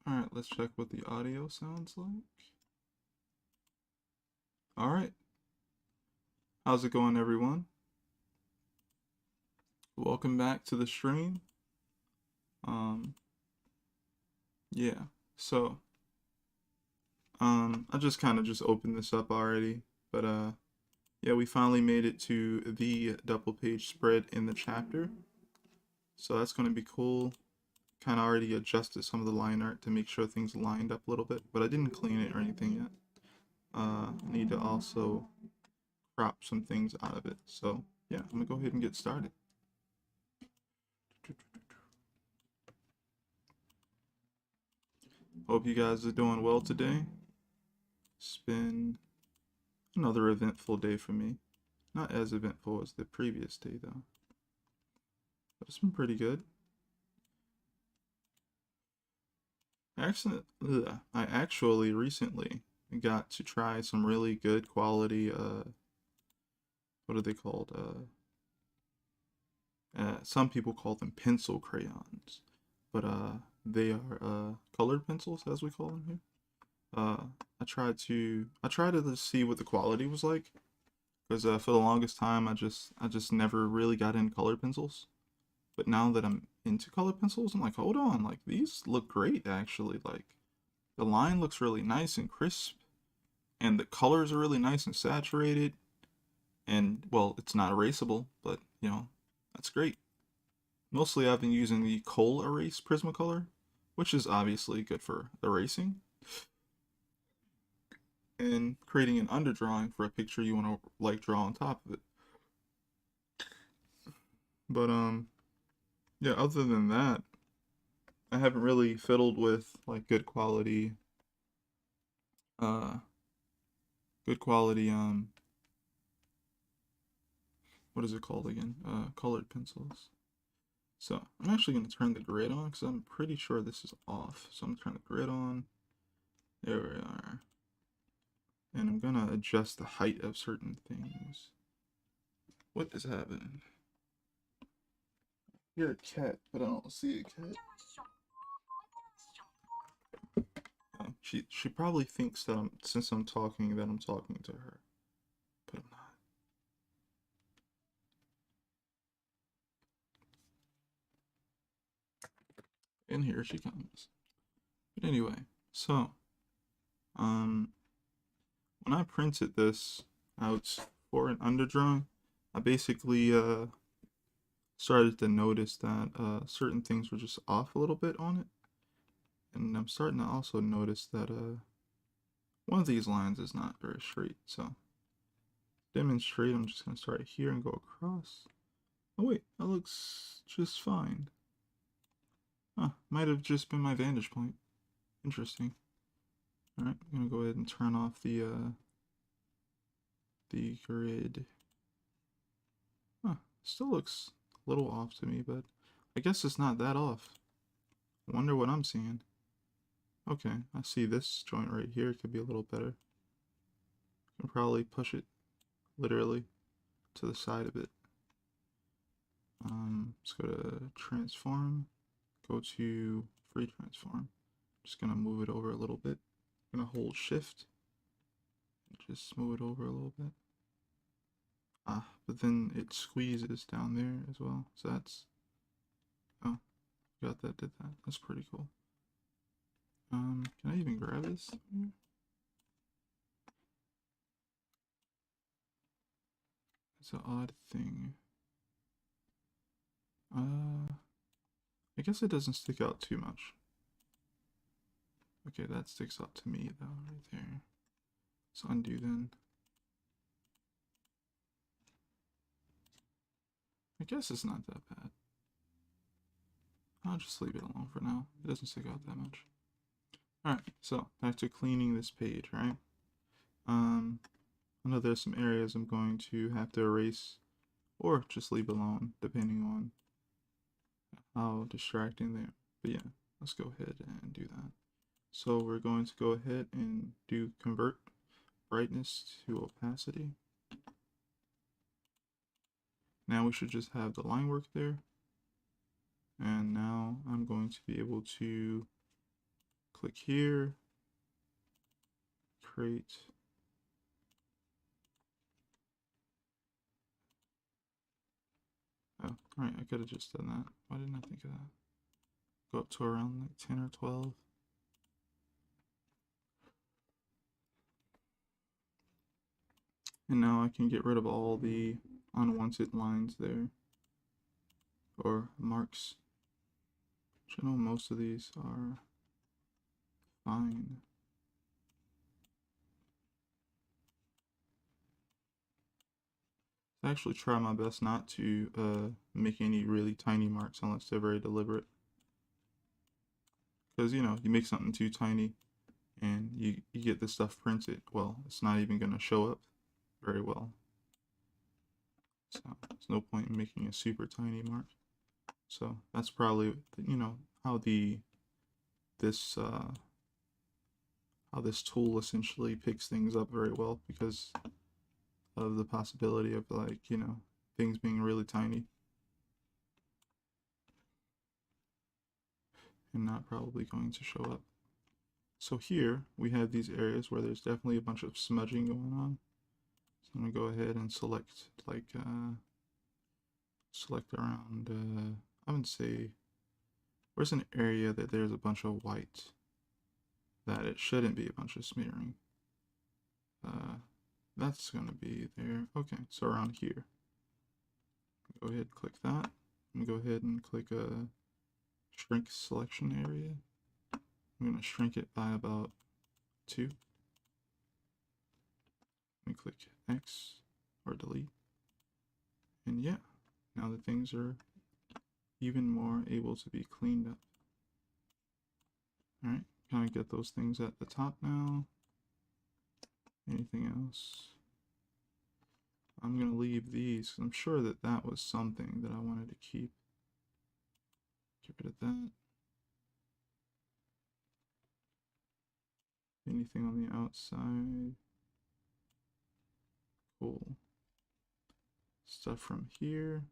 Alright, let's check what the audio sounds like. Alright, how's it going, everyone? Welcome back to the stream. Um, yeah, so, I just kind of just opened this up already, but, yeah, we finally made it to the double page spread in the chapter. So that's going to be cool. Kind of already adjusted some of the line art to make sure things lined up a little bit, but I didn't clean it or anything yet. I need to also crop some things out of it. So yeah, I'm gonna go ahead and get started. Hope you guys are doing well today. It's been another eventful day for me. Not as eventful as the previous day though, but it's been pretty good. I actually recently got to try some really good quality what are they called? Some people call them pencil crayons, but they are colored pencils as we call them here. Uh, I tried to see what the quality was like, because for the longest time I just never really got in colored pencils. But now that I'm into colored pencils, I'm like, hold on, like these look great actually. Like the line looks really nice and crisp, and the colors are really nice and saturated. And well, it's not erasable, but you know, that's great. Mostly I've been using the Kohl Erase Prismacolor, which is obviously good for erasing and creating an underdrawing for a picture you want to like draw on top of it. But yeah, other than that, I haven't really fiddled with like uh good quality what is it called again? Colored pencils. So I'm actually gonna turn the grid on because I'm pretty sure this is off. So I'm gonna turn the grid on. There we are. And I'm gonna adjust the height of certain things. What is happening? You're a cat, but I don't see a cat. She probably thinks that since I'm talking that I'm talking to her, but I'm not. And here she comes. But anyway, so um when I printed this out for an underdrawing, I basically started to notice that certain things were just off a little bit on it. And I'm starting to also notice that one of these lines is not very straight. So demonstrate, I'm just gonna start here and go across. Oh wait, that looks just fine. Huh, might have just been my vantage point. Interesting. Alright, I'm gonna go ahead and turn off the grid. Huh, still looks a little off to me, but I guess it's not that off. I wonder what I'm seeing. Okay, I see this joint right here. It could be a little better. I can probably push it literally to the side of it. Let's go to transform. Go to free transform. Just gonna move it over a little bit. Gonna hold shift. And just move it over a little bit. Ah, but then it squeezes down there as well. So that's, oh, got that, did that. That's pretty cool. Can I even grab this? It's an odd thing. I guess it doesn't stick out too much. Okay, that sticks out to me though, right there. Let's undo then. I guess it's not that bad. I'll just leave it alone for now. It doesn't stick out that much. Alright, so back to cleaning this page, right? I know there's some areas I'm going to have to erase or just leave alone, depending on how distracting they are. But yeah, let's go ahead and do that. So we're going to go ahead and do convert brightness to opacity. Now we should just have the line work there. And now I'm going to be able to click here, create. Oh, alright, I could have just done that. Why didn't I think of that? Go up to around like 10 or 12. And now I can get rid of all the unwanted lines there, or marks. Which I know most of these are fine. I actually try my best not to make any really tiny marks unless they're very deliberate. Because, you know, you make something too tiny and you get this stuff printed, well, it's not even going to show up very well. So there's no point in making a super tiny mark. So that's probably, you know, how this tool essentially picks things up very well, because of the possibility of, like, you know, things being really tiny and not probably going to show up. So here we have these areas where there's definitely a bunch of smudging going on. So I'm gonna go ahead and select like select around I would say, where's an area that there's a bunch of white that it shouldn't be a bunch of smearing. That's gonna be there. Okay, so around here. Go ahead, click that. I'm gonna go ahead and click a shrink selection area. I'm gonna shrink it by about 2. And click X or delete. And yeah, now the things are even more able to be cleaned up. Alright, kind of get those things at the top now. Anything else? I'm going to leave these because I'm sure that that was something that I wanted to keep. Get rid of that. Anything on the outside? Cool. Stuff from here.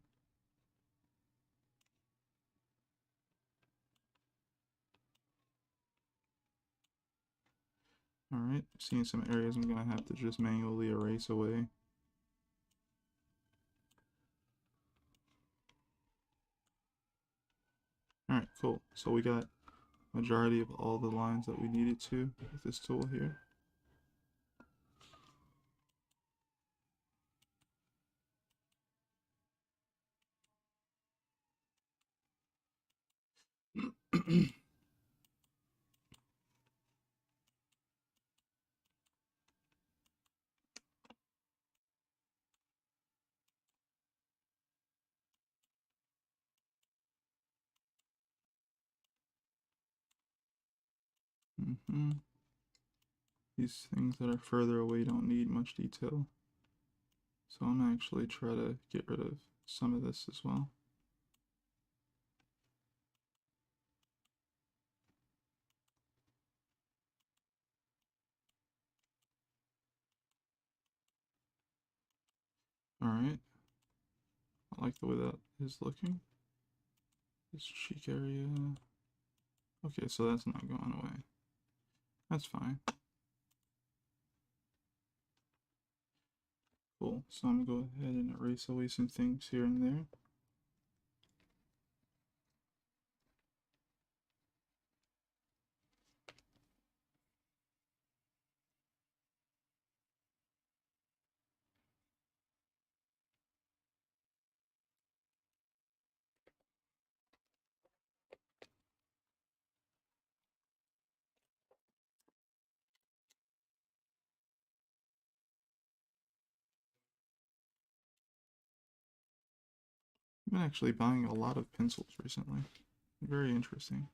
Alright, seeing some areas I'm going to have to just manually erase away. Alright, cool. So we got majority of all the lines that we needed to with this tool here. These things that are further away don't need much detail. So I'm gonna actually try to get rid of some of this as well. Alright. I like the way that is looking. This cheek area. Okay, so that's not going away. That's fine. Cool. So I'm gonna go ahead and erase away some things here and there. I've been actually buying a lot of pencils recently. Very interesting.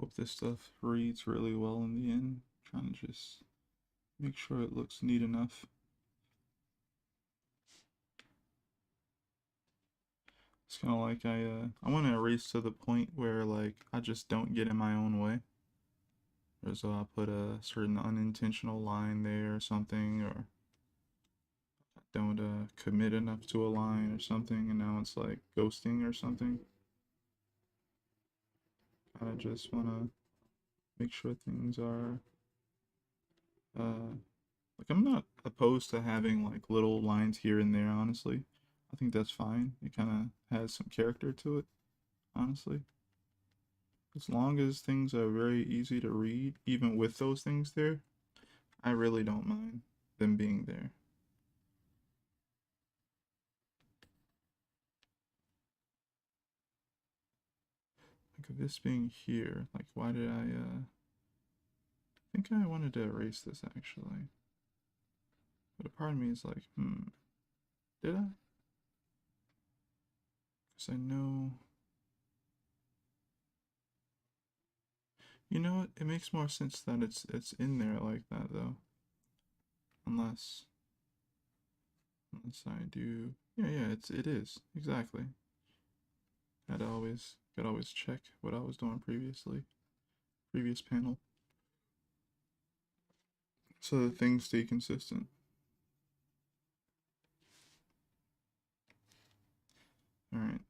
Hope this stuff reads really well in the end. Trying to just make sure it looks neat enough. It's kind of like I want to erase to the point where like I just don't get in my own way. Or so I put a certain unintentional line there or something, or don't commit enough to a line or something, and now it's like ghosting or something. I just want to make sure things are like I'm not opposed to having like little lines here and there, honestly. I think that's fine. It kind of has some character to it, honestly. As long as things are very easy to read, even with those things there, I really don't mind them being there. Like of this being here, like why did I think I wanted to erase this actually. But a part of me is like, did I? Because I know, you know what? It makes more sense that it's in there like that though. Unless I do, yeah, it is exactly. Gotta always check what I was doing previously, previous panel, so that things stay consistent. All right.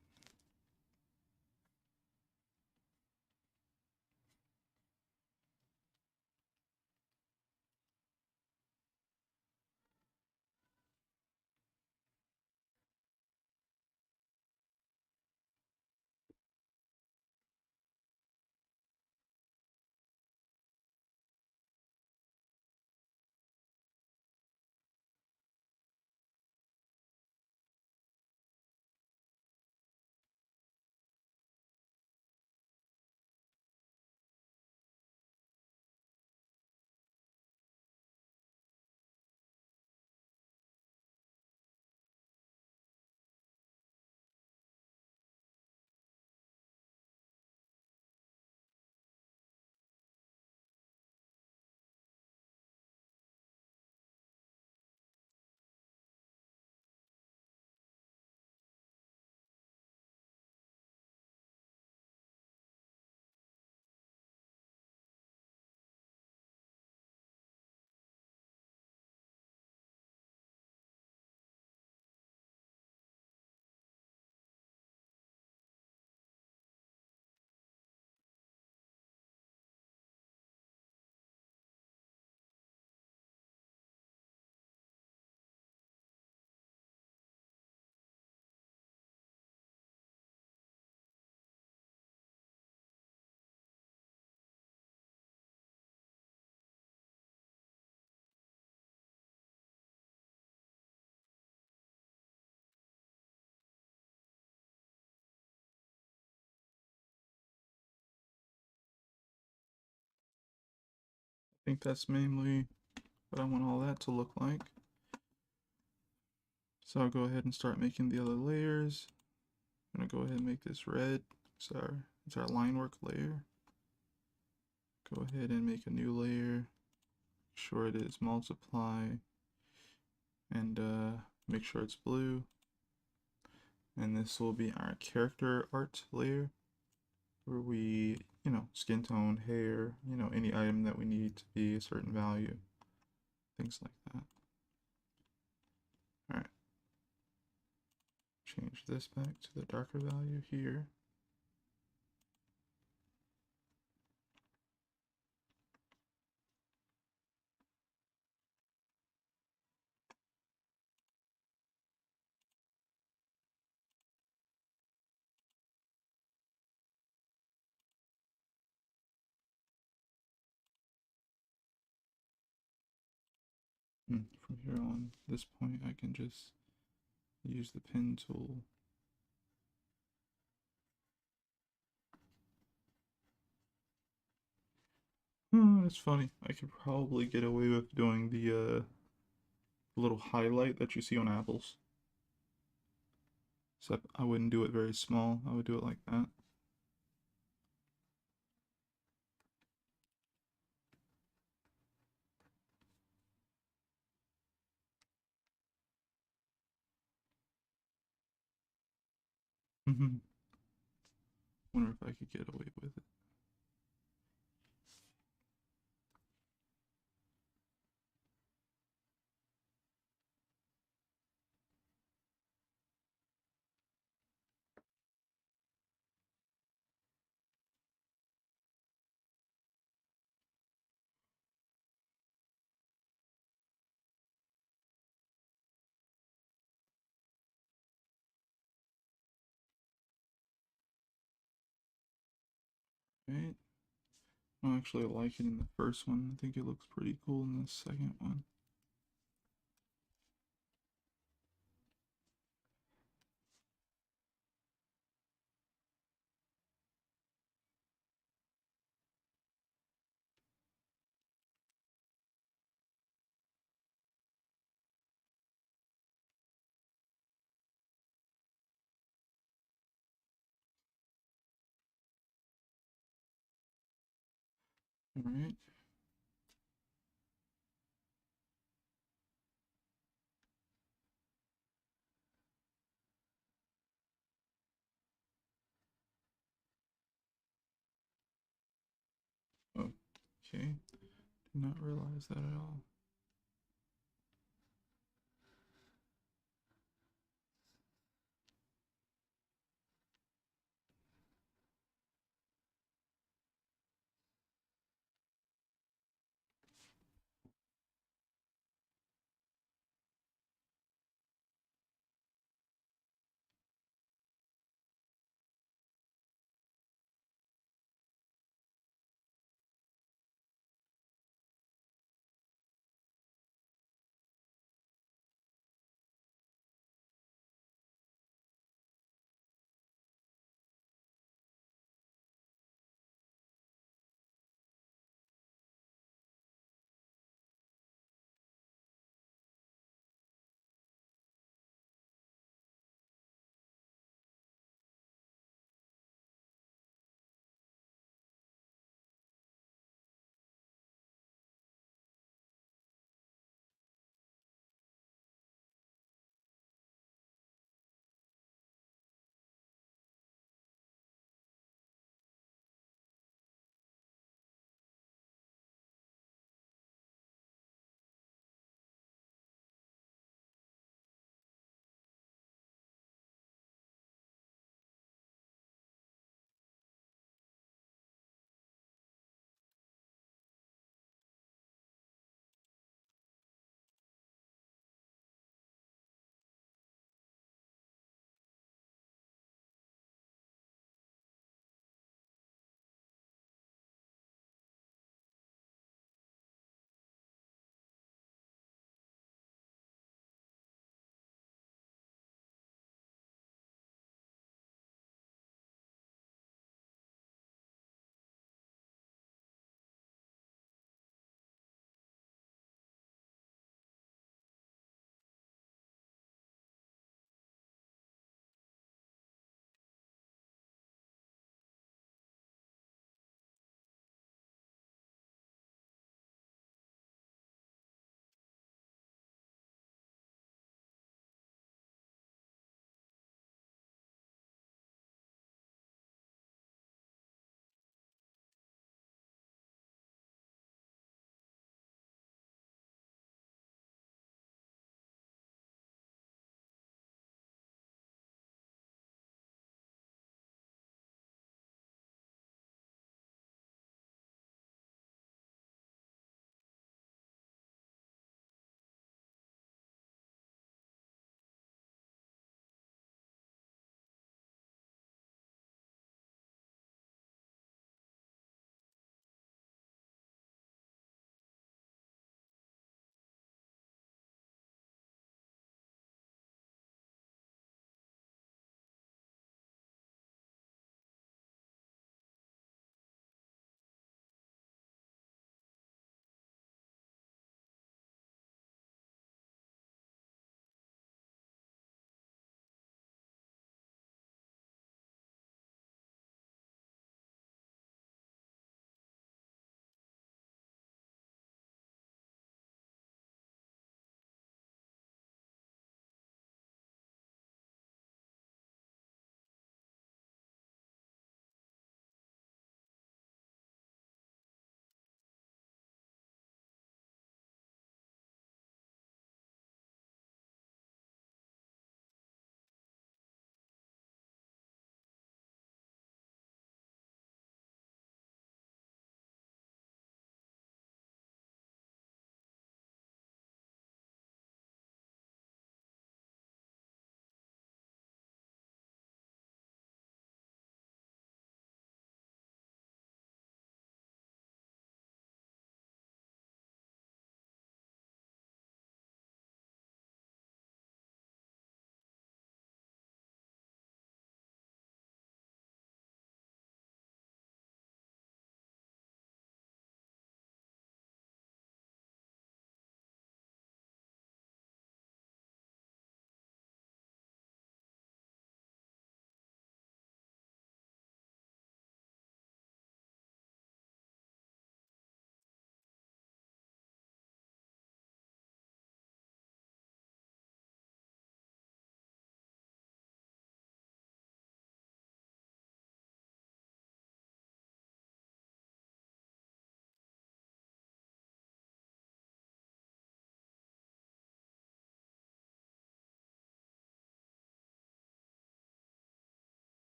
I think that's mainly what I want all that to look like. So I'll go ahead and start making the other layers. I'm gonna go ahead and make this red. It's our line work layer. Go ahead and make a new layer. Make sure it is multiply, and make sure it's blue. And this will be our character art layer, where we, skin tone, hair, any item that we need to be a certain value, things like that. All right. Change this back to the darker value here. From here on this point, I can just use the pen tool. It's funny. I could probably get away with doing the little highlight that you see on apples. Except I wouldn't do it very small. I would do it like that. Wonder if I could get away with it. Right? I actually like it in the first one. I think it looks pretty cool in the second one. Alright. Okay. Did not realize that at all.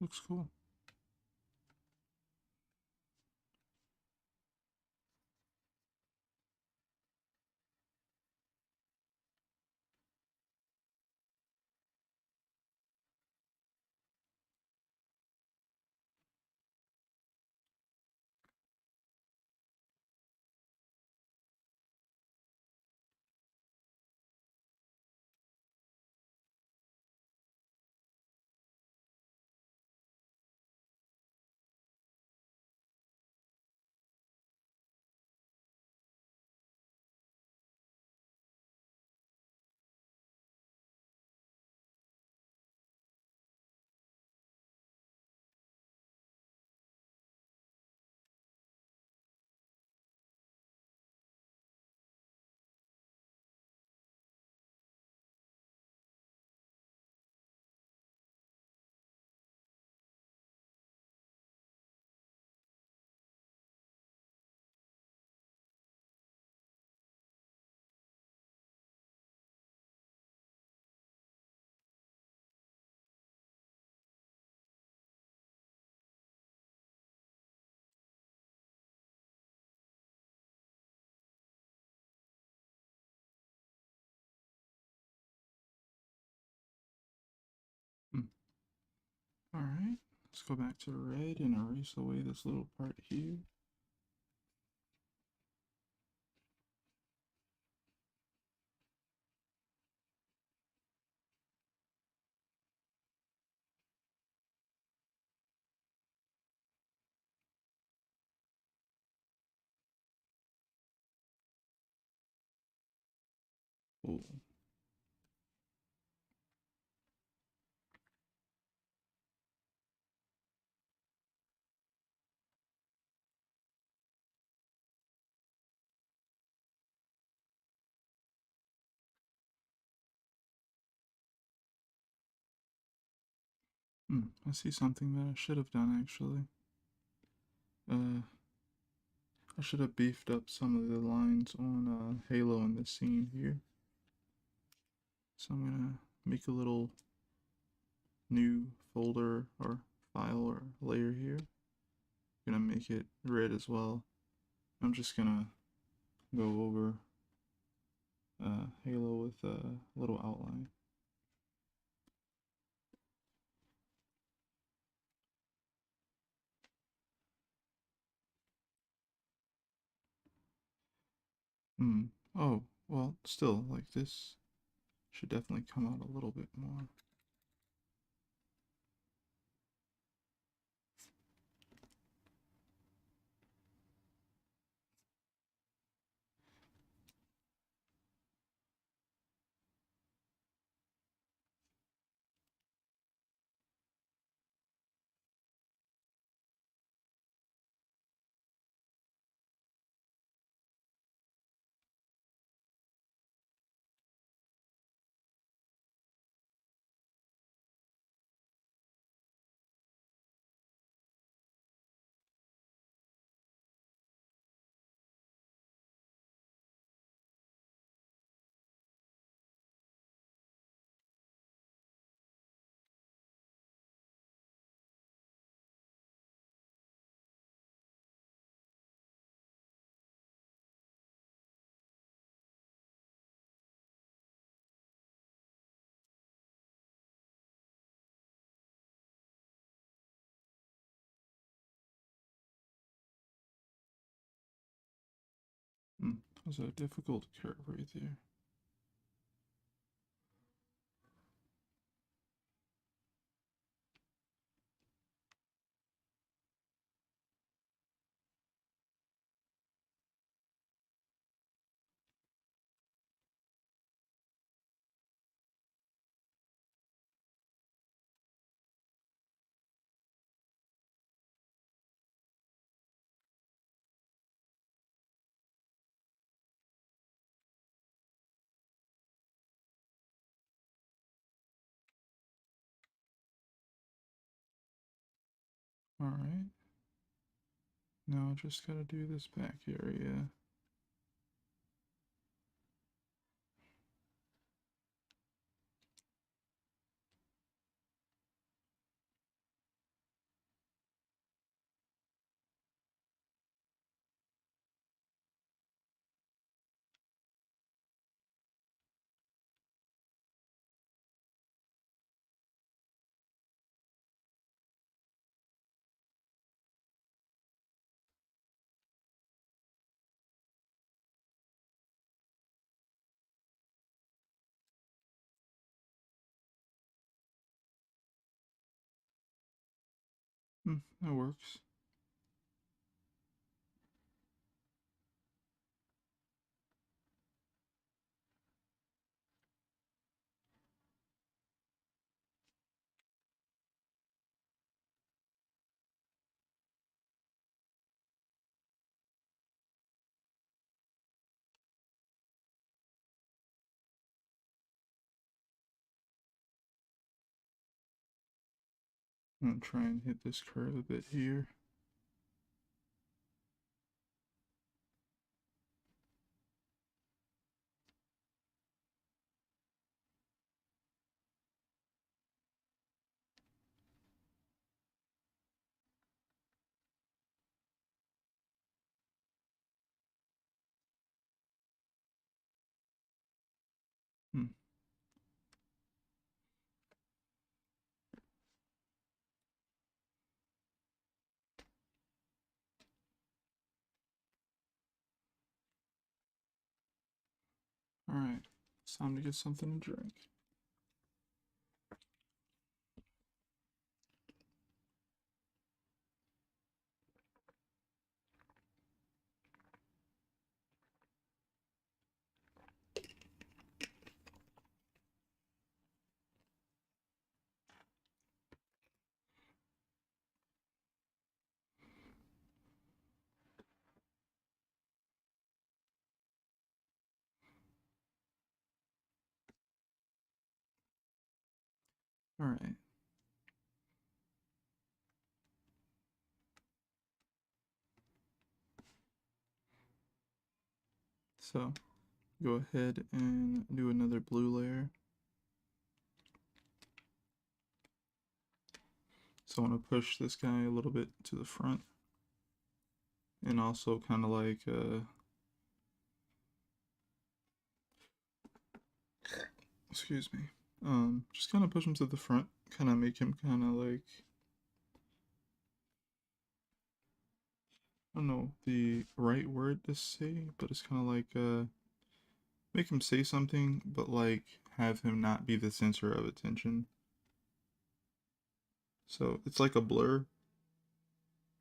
Looks cool. Mm. Alright, let's go back to red and erase away this little part here. Oh. I see something that I should have done actually. I should have beefed up some of the lines on Halo in this scene here. So I'm gonna make a little new folder or file or layer here. I'm gonna make it red as well. I'm just gonna go over Halo with a little outline. Oh, well, still, like this should definitely come out a little bit more. That was a difficult curve right there. Alright. Now I just gotta do this back area. That works. I'm gonna try and hit this curve a bit here. Hmm. Alright, it's time to get something to drink. Alright. So, go ahead and do another blue layer. So I want to push this guy a little bit to the front. And also kind of like, excuse me. Just kind of push him to the front. Kind of make him kind of like, I don't know the right word to say, but it's kind of like, make him say something, but like have him not be the center of attention. So it's like a blur,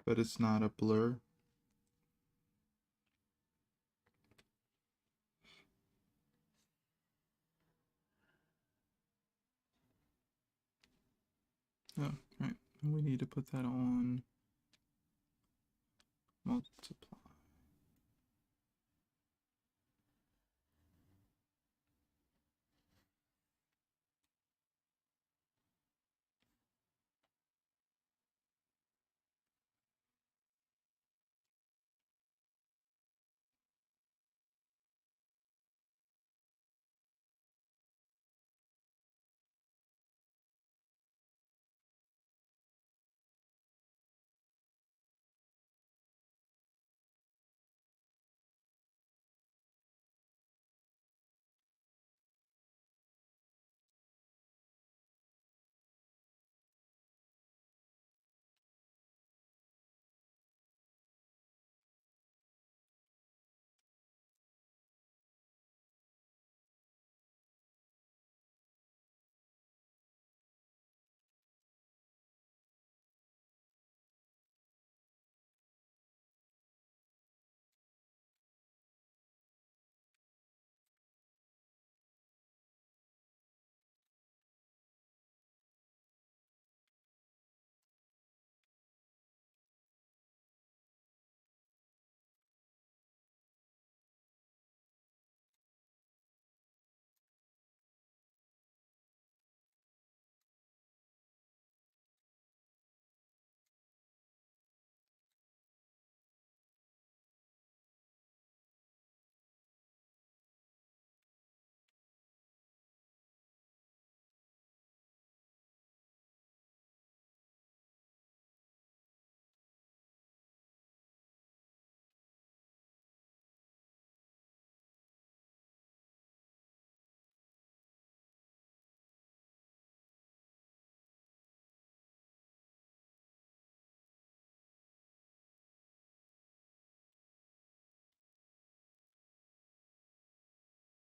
but it's not a blur. Oh, right. And we need to put that on multiply.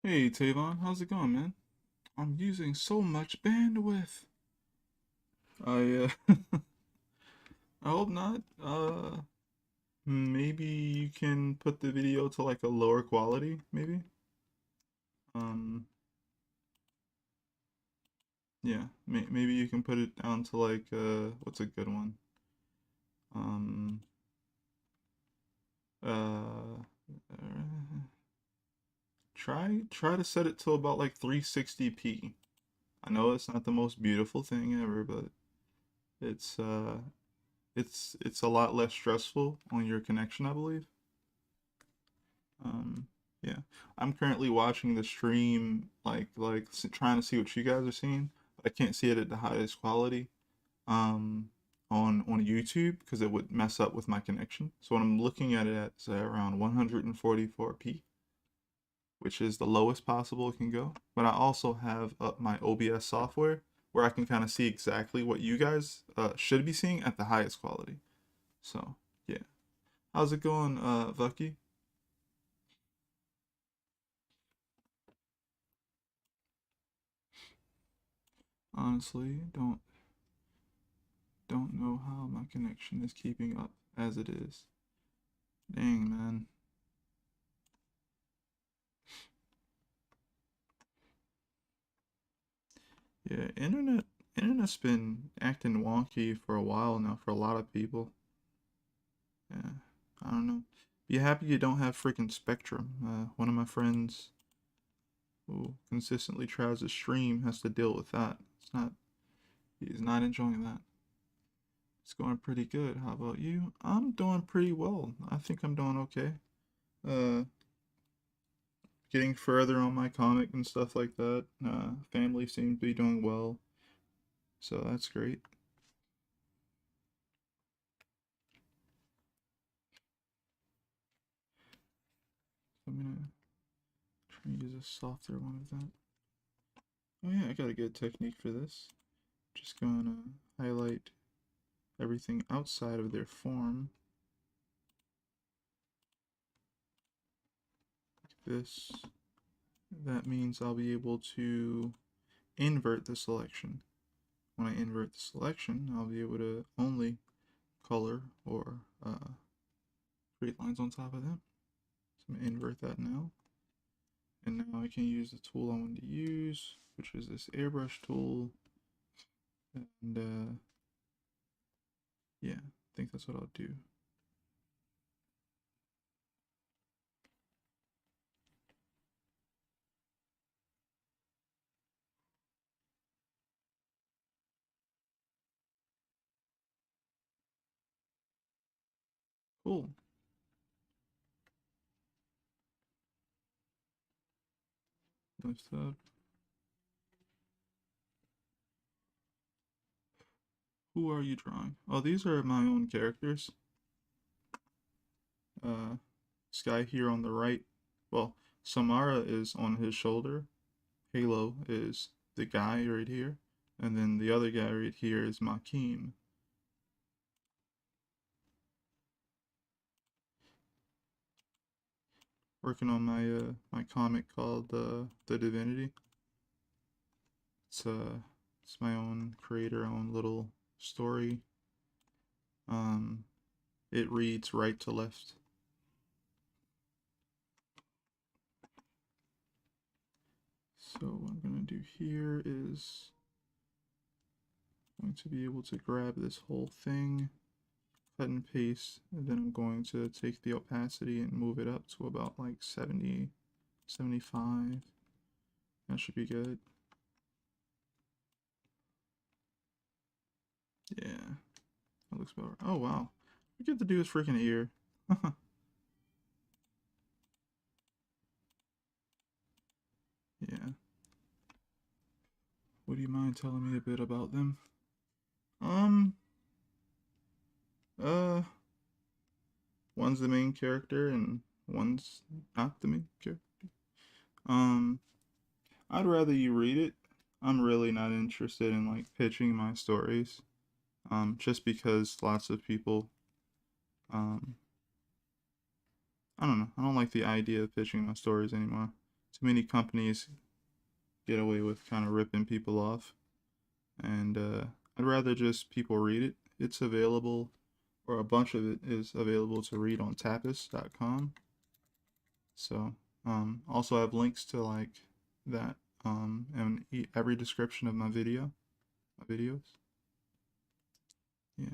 Hey Tavon, how's it going, man? I'm using so much bandwidth. I I hope not. Maybe you can put the video to like a lower quality, maybe. Um, yeah, maybe you can put it down to like what's a good one? Um, uh, try to set it to about like 360p. I know it's not the most beautiful thing ever, but it's uh it's a lot less stressful on your connection, I believe. Um, yeah, I'm currently watching the stream, trying to see what you guys are seeing. I can't see it at the highest quality on YouTube because it would mess up with my connection. So when I'm looking at it at say around 144p, which is the lowest possible it can go. But I also have up my OBS software where I can kind of see exactly what you guys should be seeing at the highest quality. So yeah, how's it going, Vucky? Honestly, don't know how my connection is keeping up as it is. Dang, man. Yeah, internet's been acting wonky for a while now for a lot of people. Yeah, I don't know. Be happy you don't have freaking Spectrum. One of my friends who consistently tries to stream has to deal with that. He's not enjoying that. It's going pretty good. How about you? I'm doing pretty well. I think I'm doing okay. Uh, Getting further on my comic and stuff like that. Family seems to be doing well, so that's great. I'm gonna try and use a softer one of that. Oh yeah, I got a good technique for this. Just gonna highlight everything outside of their form. Like this. That means I'll be able to invert the selection. When I invert the selection, I'll be able to only color or create lines on top of that. So I'm going to invert that now. And now I can use the tool I want to use, which is this airbrush tool. And yeah, I think that's what I'll do. Cool. Nice job. Who are you drawing? Oh, these are my own characters. This guy here on the right, well, Samara is on his shoulder. Halo is the guy right here. And then the other guy right here is Makim. Working on my comic called the Divinity. It's it's my own creator, own little story. Um, it reads right to left. So what I'm gonna do here is I'm going to be able to grab this whole thing, cut and paste, and then I'm going to take the opacity and move it up to about like 70, 75. That should be good. Yeah, that looks about right. Oh wow, we get to do his freaking ear. Yeah. Would you mind telling me a bit about them? Um, uh, one's the main character and one's not the main character. Um, I'd rather you read it. I'm really not interested in like pitching my stories. Just because lots of people, um, I don't know. I don't like the idea of pitching my stories anymore. Too many companies get away with kind of ripping people off, and I'd rather just people read it. It's available or a bunch of it is available to read on tapis.com. So, also I have links to like that in every description of my videos. Yeah.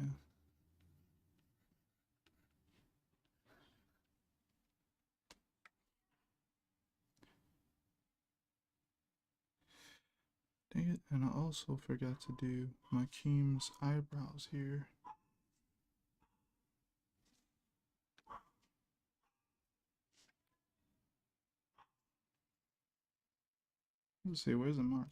Dang it, and I also forgot to do my Keem's eyebrows here. Let's see, where's the mark?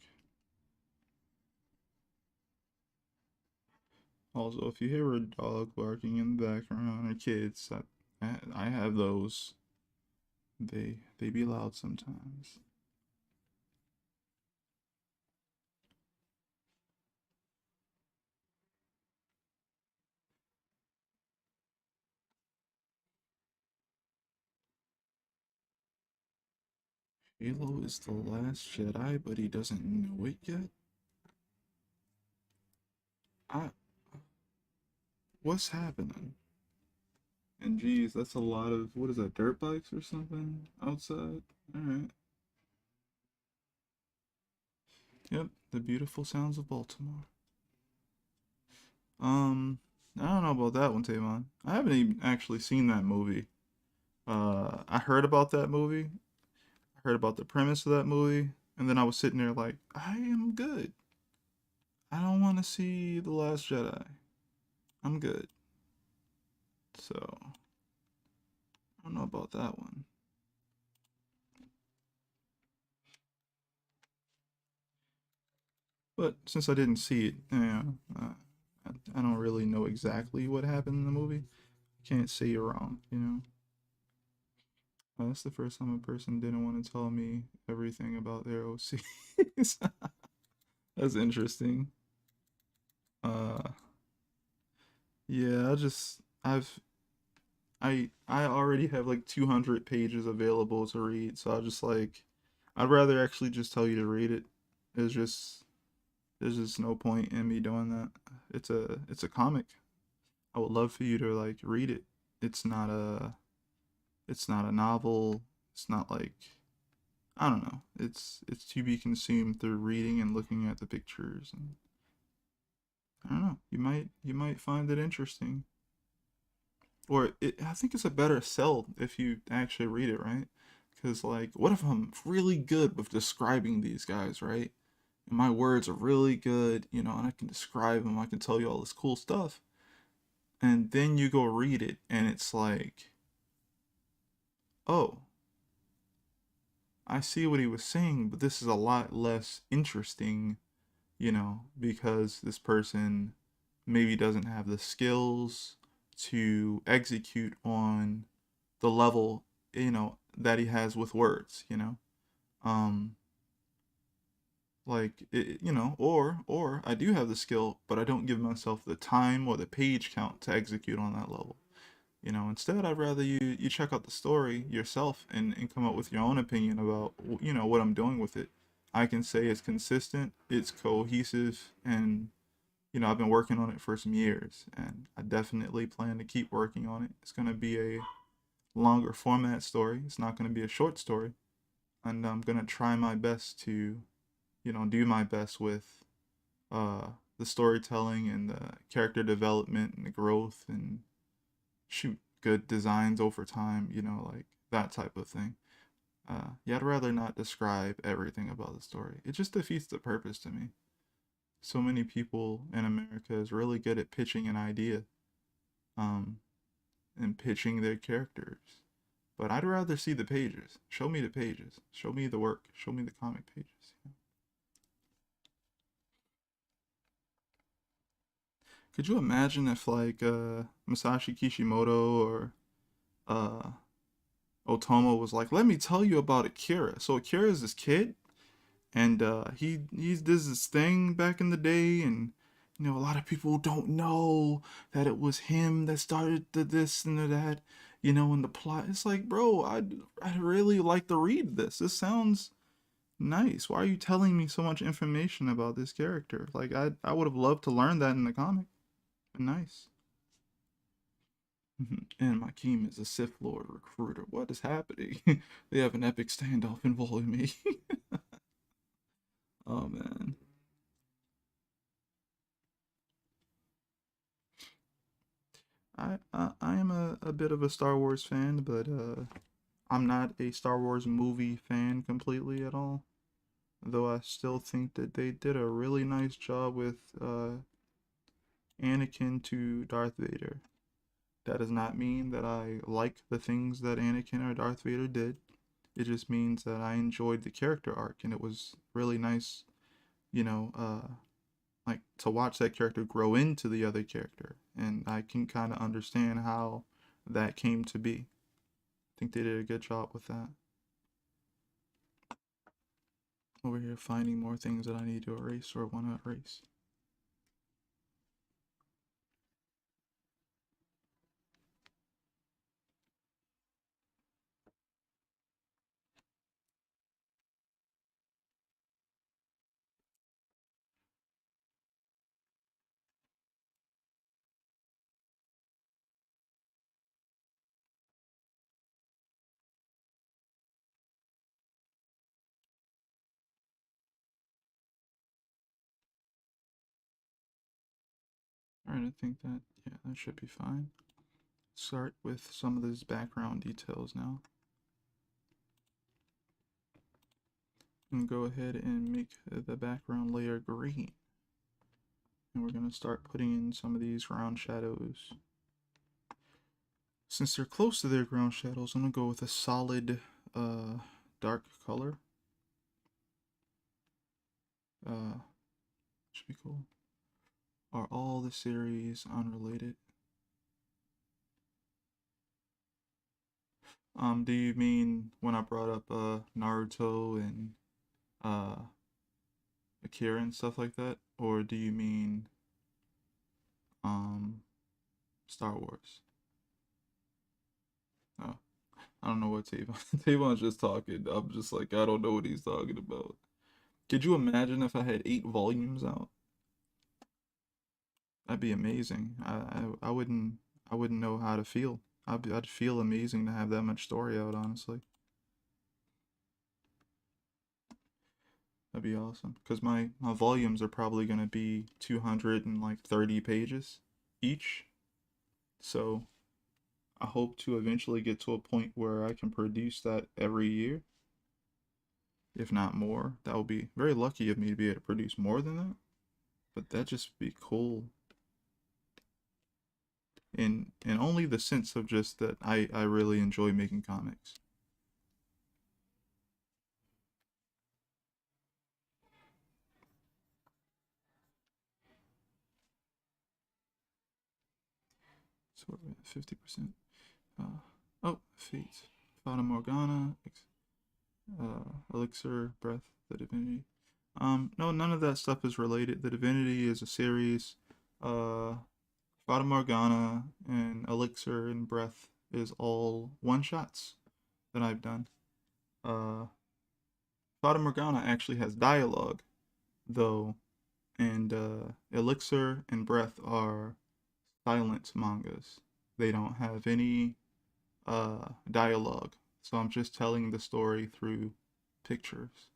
Also, if you hear a dog barking in the background or kids, I have those. They be loud sometimes. Halo is the last Jedi, but he doesn't know it yet. I what's happening? And geez, that's a lot of what is that? Dirt bikes or something outside. All right. Yep, the beautiful sounds of Baltimore. Um, I don't know about that one, Tavon. I haven't even actually seen that movie. I heard about that movie. I heard about the premise of that movie, and then I was sitting there like, I am good. I don't want to see The Last Jedi. I'm good. So, I don't know about that one. But since I didn't see it, I don't really know exactly what happened in the movie. Can't say you're wrong, you know? That's the first time a person didn't want to tell me everything about their OCs. That's interesting. Uh, yeah, I already have like 200 pages available to read, so I just like I'd rather actually just tell you to read it. It's just there's just no point in me doing that. It's a comic. I would love for you to like read it. It's not a it's not a novel. It's not like I don't know. It's to be consumed through reading and looking at the pictures and I don't know. You might find it interesting. Or I think it's a better sell if you actually read it, right? Because like, what if I'm really good with describing these guys, right? And my words are really good, you know, and I can describe them. I can tell you all this cool stuff, and then you go read it, and it's like, oh, I see what he was saying, but this is a lot less interesting, you know, because this person maybe doesn't have the skills to execute on the level, you know, that he has with words, you know. Um like you know, or I do have the skill, but I don't give myself the time or the page count to execute on that level. You know, instead I'd rather you check out the story yourself and come up with your own opinion about you know what I'm doing with it. I can say it's consistent, it's cohesive, and you know I've been working on it for some years, and I definitely plan to keep working on it. It's gonna be a longer format story. It's not gonna be a short story, and I'm gonna try my best to you know do my best with uh the storytelling and the character development and the growth and shoot good designs over time, you know, like that type of thing. Yeah, I'd rather not describe everything about the story. It just defeats the purpose to me. So many people in America is really good at pitching an idea, um, and pitching their characters. But I'd rather see the pages. Show me the pages. Show me the work. Show me the comic pages. Could you imagine if like Masashi Kishimoto or uh Otomo was like, "Let me tell you about Akira." So Akira is this kid, and he does this thing back in the day, and you know a lot of people don't know that it was him that started the this and the that, you know, in the plot. It's like, bro, I'd really like to read this. This sounds nice. Why are you telling me so much information about this character? Like I would have loved to learn that in the comic. Nice. And my team is a Sith Lord recruiter. What is happening? They have an epic standoff involving me. Oh man. I am a bit of a Star Wars fan, but I'm not a Star Wars movie fan completely at all. Though I still think that they did a really nice job with Anakin to Darth Vader. That does not mean that I like the things that Anakin or Darth Vader did. It just means that I enjoyed the character arc, and it was really nice, you know, like to watch that character grow into the other character, and I can kind of understand how that came to be. I think they did a good job with that. Over here finding more things that I need to erase or want to erase. Alright, I think that, yeah, that should be fine. Start with some of these background details now. And go ahead and make the background layer green. And we're going to start putting in some of these ground shadows. Since they're close to their ground shadows, I'm going to go with a solid dark color. Should be cool. Are all the series unrelated? Do you mean when I brought up Naruto and Akira and stuff like that? Or do you mean Star Wars? Oh, I don't know what Tavon. Tavon's just talking. I'm just like, I don't know what he's talking about. Could you imagine if I had 8 volumes out? That'd be amazing. I wouldn't know how to feel. I'd feel amazing to have that much story out, honestly. That'd be awesome. Because my volumes are probably gonna be 230 pages each. So I hope to eventually get to a point where I can produce that every year, if not more. That would be very lucky of me to be able to produce more than that. But that'd just be cool. In only the sense of just that I really enjoy making comics. So we're at 50%. Oh, Fate. Fata Morgana, Elixir, Breath, the Divinity. No, none of that stuff is related. The Divinity is a series. Uh, Fata Morgana and Elixir and Breath is all one shots that I've done. Uh, Fata Morgana actually has dialogue, though, and Elixir and Breath are silent mangas. They don't have any dialogue, so I'm just telling the story through pictures.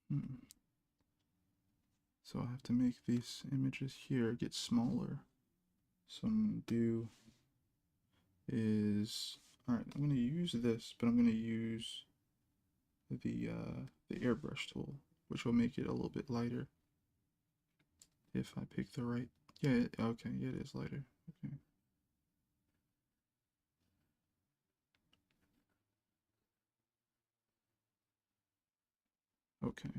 Hmm. So I have to make these images here get smaller. So I'm gonna do is, all right, I'm gonna use this, but I'm gonna use the airbrush tool, which will make it a little bit lighter if I pick the right. Yeah, okay, yeah, it is lighter. Okay. Okay.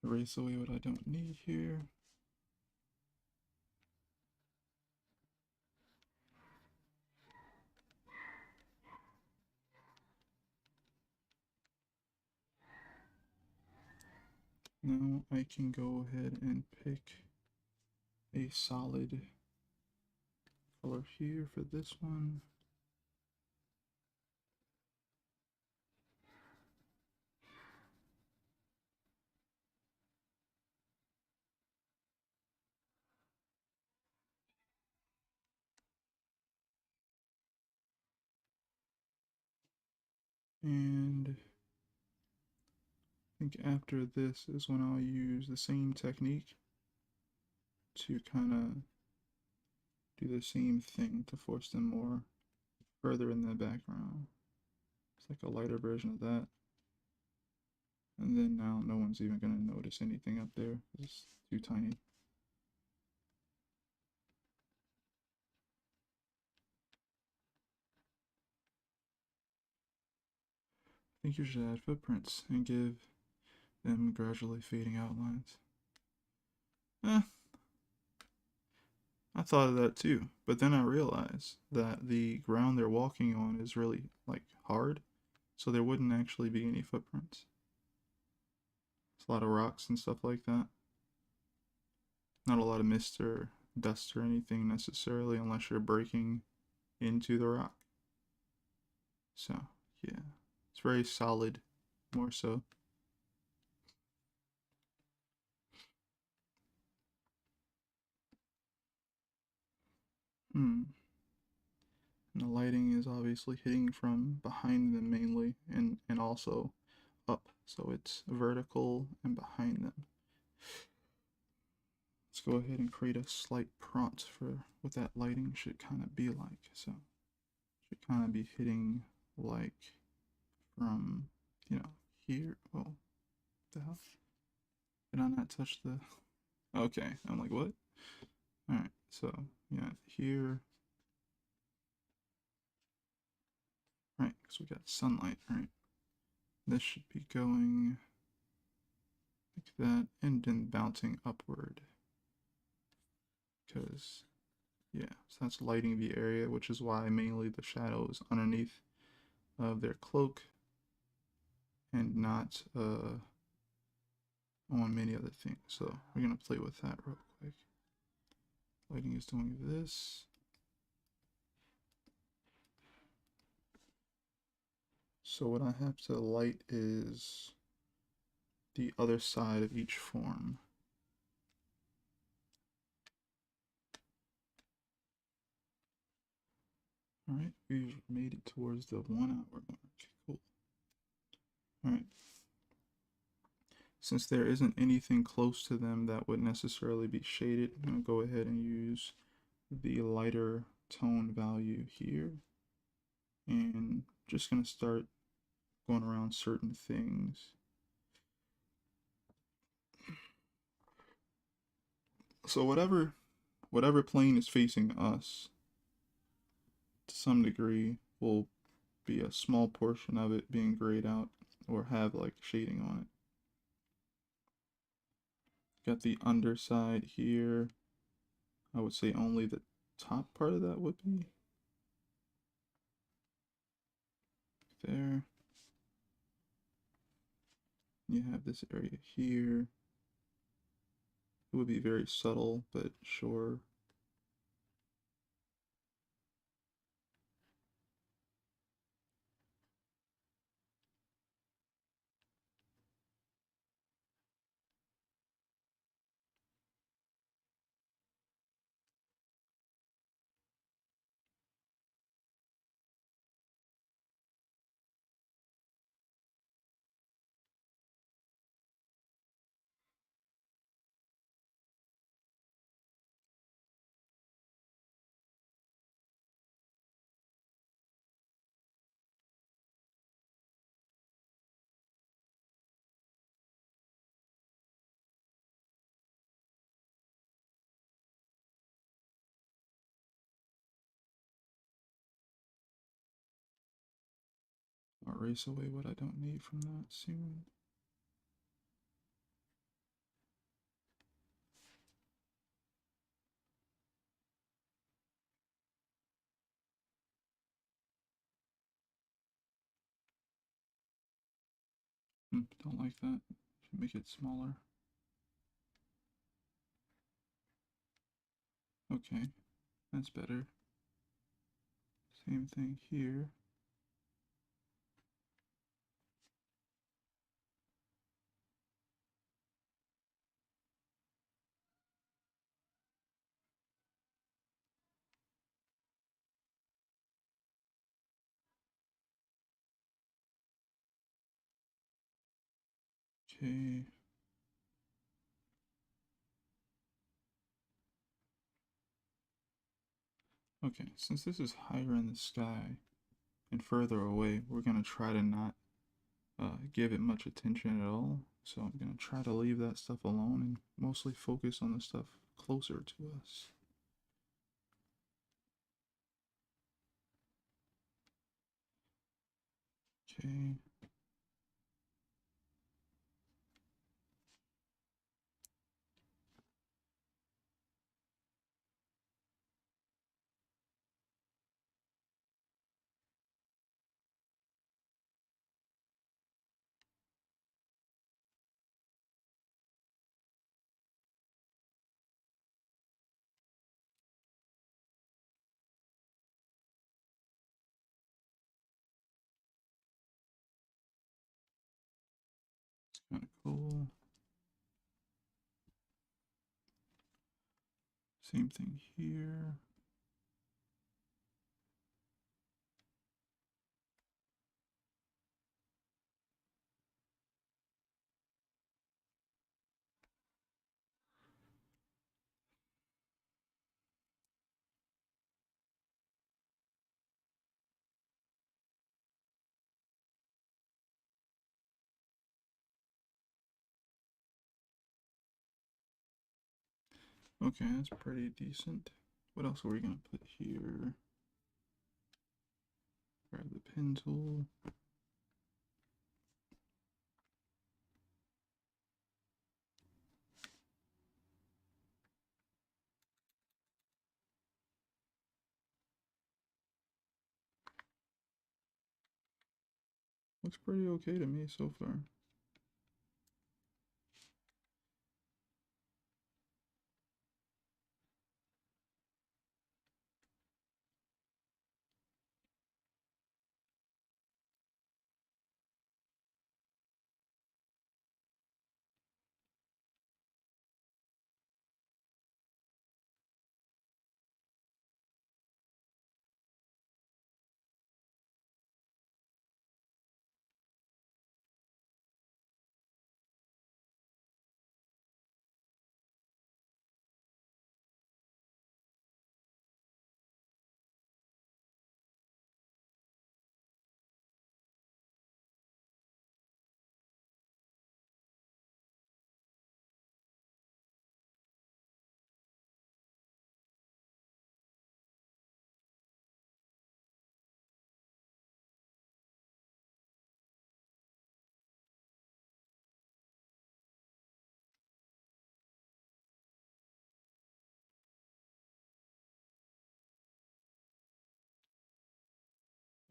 Erase away what I don't need here. Now I can go ahead and pick a solid color here for this one. And I think after this is when I'll use the same technique to kind of do the same thing to force them more further in the background. It's like a lighter version of that. And then now no one's even going to notice anything up there. It's too tiny. I think you should add footprints and give them gradually fading outlines. Eh, I thought of that too, but then I realized that the ground they're walking on is really like hard, so there wouldn't actually be any footprints. It's a lot of rocks and stuff like that. Not a lot of mist or dust or anything necessarily unless you're breaking into the rock. So, yeah. It's very solid, more so. Hmm. And the lighting is obviously hitting from behind them mainly and also up. So it's vertical and behind them. Let's go ahead and create a slight prompt for what that lighting should kind of be like. So it should kind of be hitting like from, here. Oh, the hell? Did I not touch the... Okay, I'm like, what? Alright, so, yeah, here. Right, because we got sunlight, right? This should be going like that and then bouncing upward. Because, yeah, so that's lighting the area, which is why mainly the shadow is underneath of their cloak and not on many other things. So we're going to play with that real quick. Lighting is doing this. So what I have to light is the other side of each form. Alright, we've made it towards the 1 hour mark. Cool. Alright. Since there isn't anything close to them that would necessarily be shaded, I'm going to go ahead and use the lighter tone value here. And just going to start going around certain things. So whatever plane is facing us, to some degree, will be a small portion of it being grayed out or have like shading on it. Got the underside here. I would say only the top part of that would be there. You have this area here. It would be very subtle, but sure. I'll erase away what I don't need from that soon. Don't like that. Should make it smaller. Okay, that's better. Same thing here. Okay. Okay, since this is higher in the sky and further away, we're gonna try to not give it much attention at all. So I'm gonna try to leave that stuff alone and mostly focus on the stuff closer to us. Okay. It's kind of cool. Same thing here. Okay, that's pretty decent. What else are we gonna put here? Grab the pen tool. Looks pretty okay to me so far.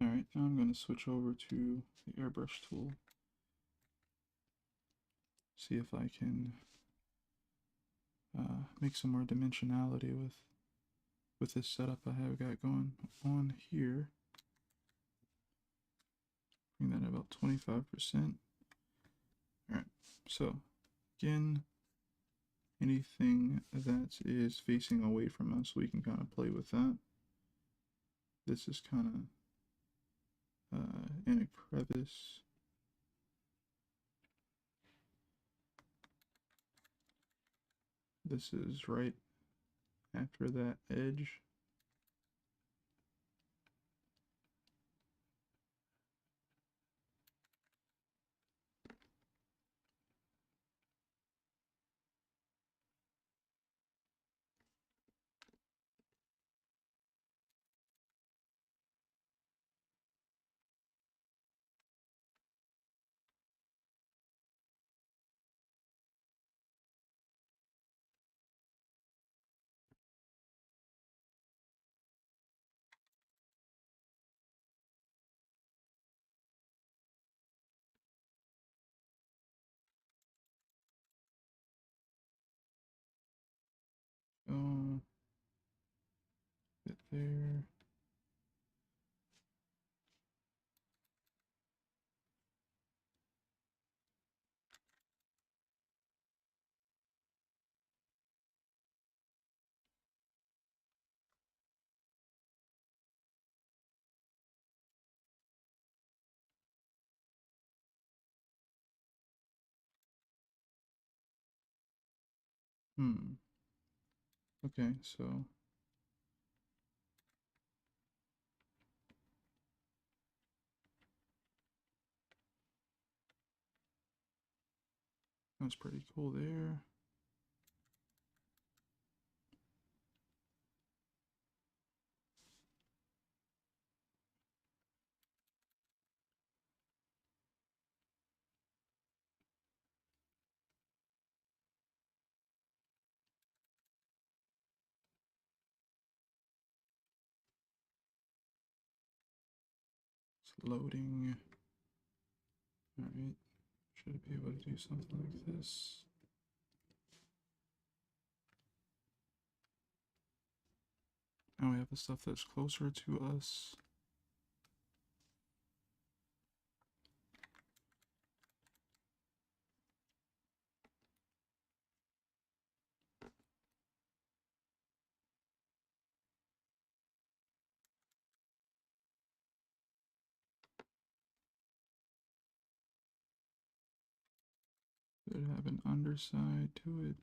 Alright, now I'm going to switch over to the airbrush tool. See if I can make some more dimensionality with this setup I have got going on here. Bring that at about 25%. Alright, so again, anything that is facing away from us, we can kind of play with that. This is kind of in a crevice. This is right after that edge. Oh, bit there. Hmm. Okay, so that's pretty cool there. It's loading. Alright. Should be able to do something like this. Now we have the stuff that's closer to us. Should have an underside to it.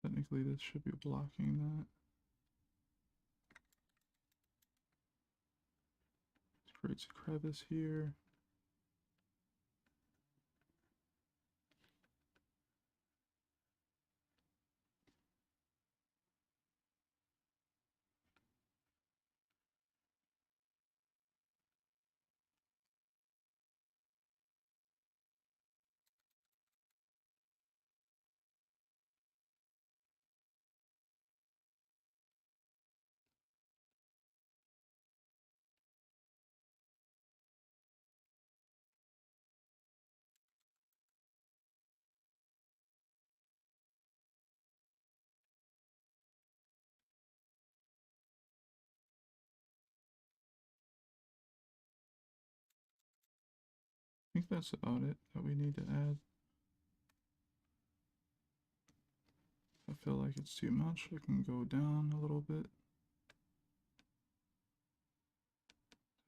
Technically, this should be blocking that. It creates a crevice here. I think that's about it that we need to add. I feel like it's too much. I can go down a little bit.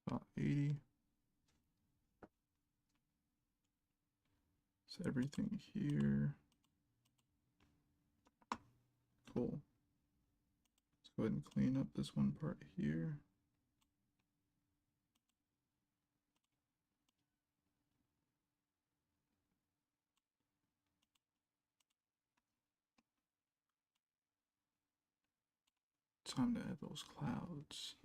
About 80. So everything here. Cool. Let's go ahead and clean up this one part here. Time to add those clouds.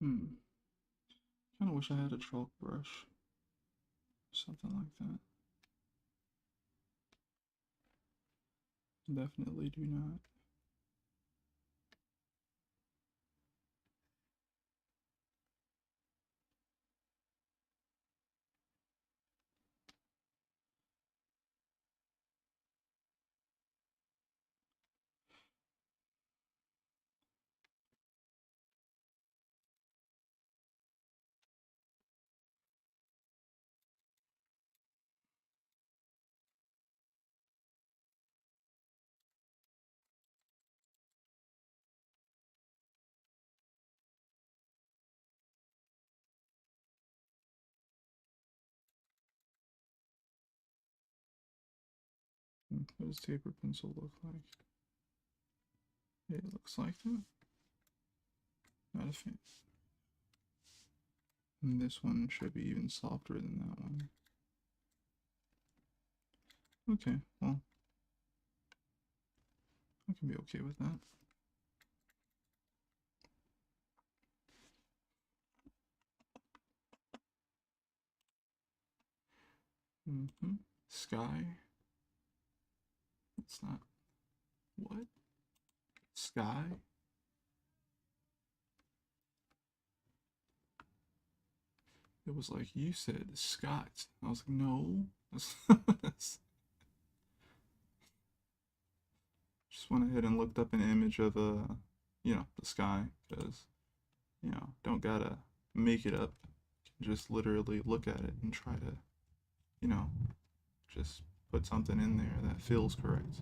Hmm. Kind of wish I had a chalk brush. Something like that. Definitely do not. What does taper pencil look like? It looks like that. Not a fan. And this one should be even softer than that one. Okay, well, I can be okay with that. Sky. It's not. What? Sky? It was like, you said Scott. I was like, no. Just went ahead and looked up an image of, the sky. Because, don't gotta make it up. You can just literally look at it and try to, you know, just put something in there that feels correct.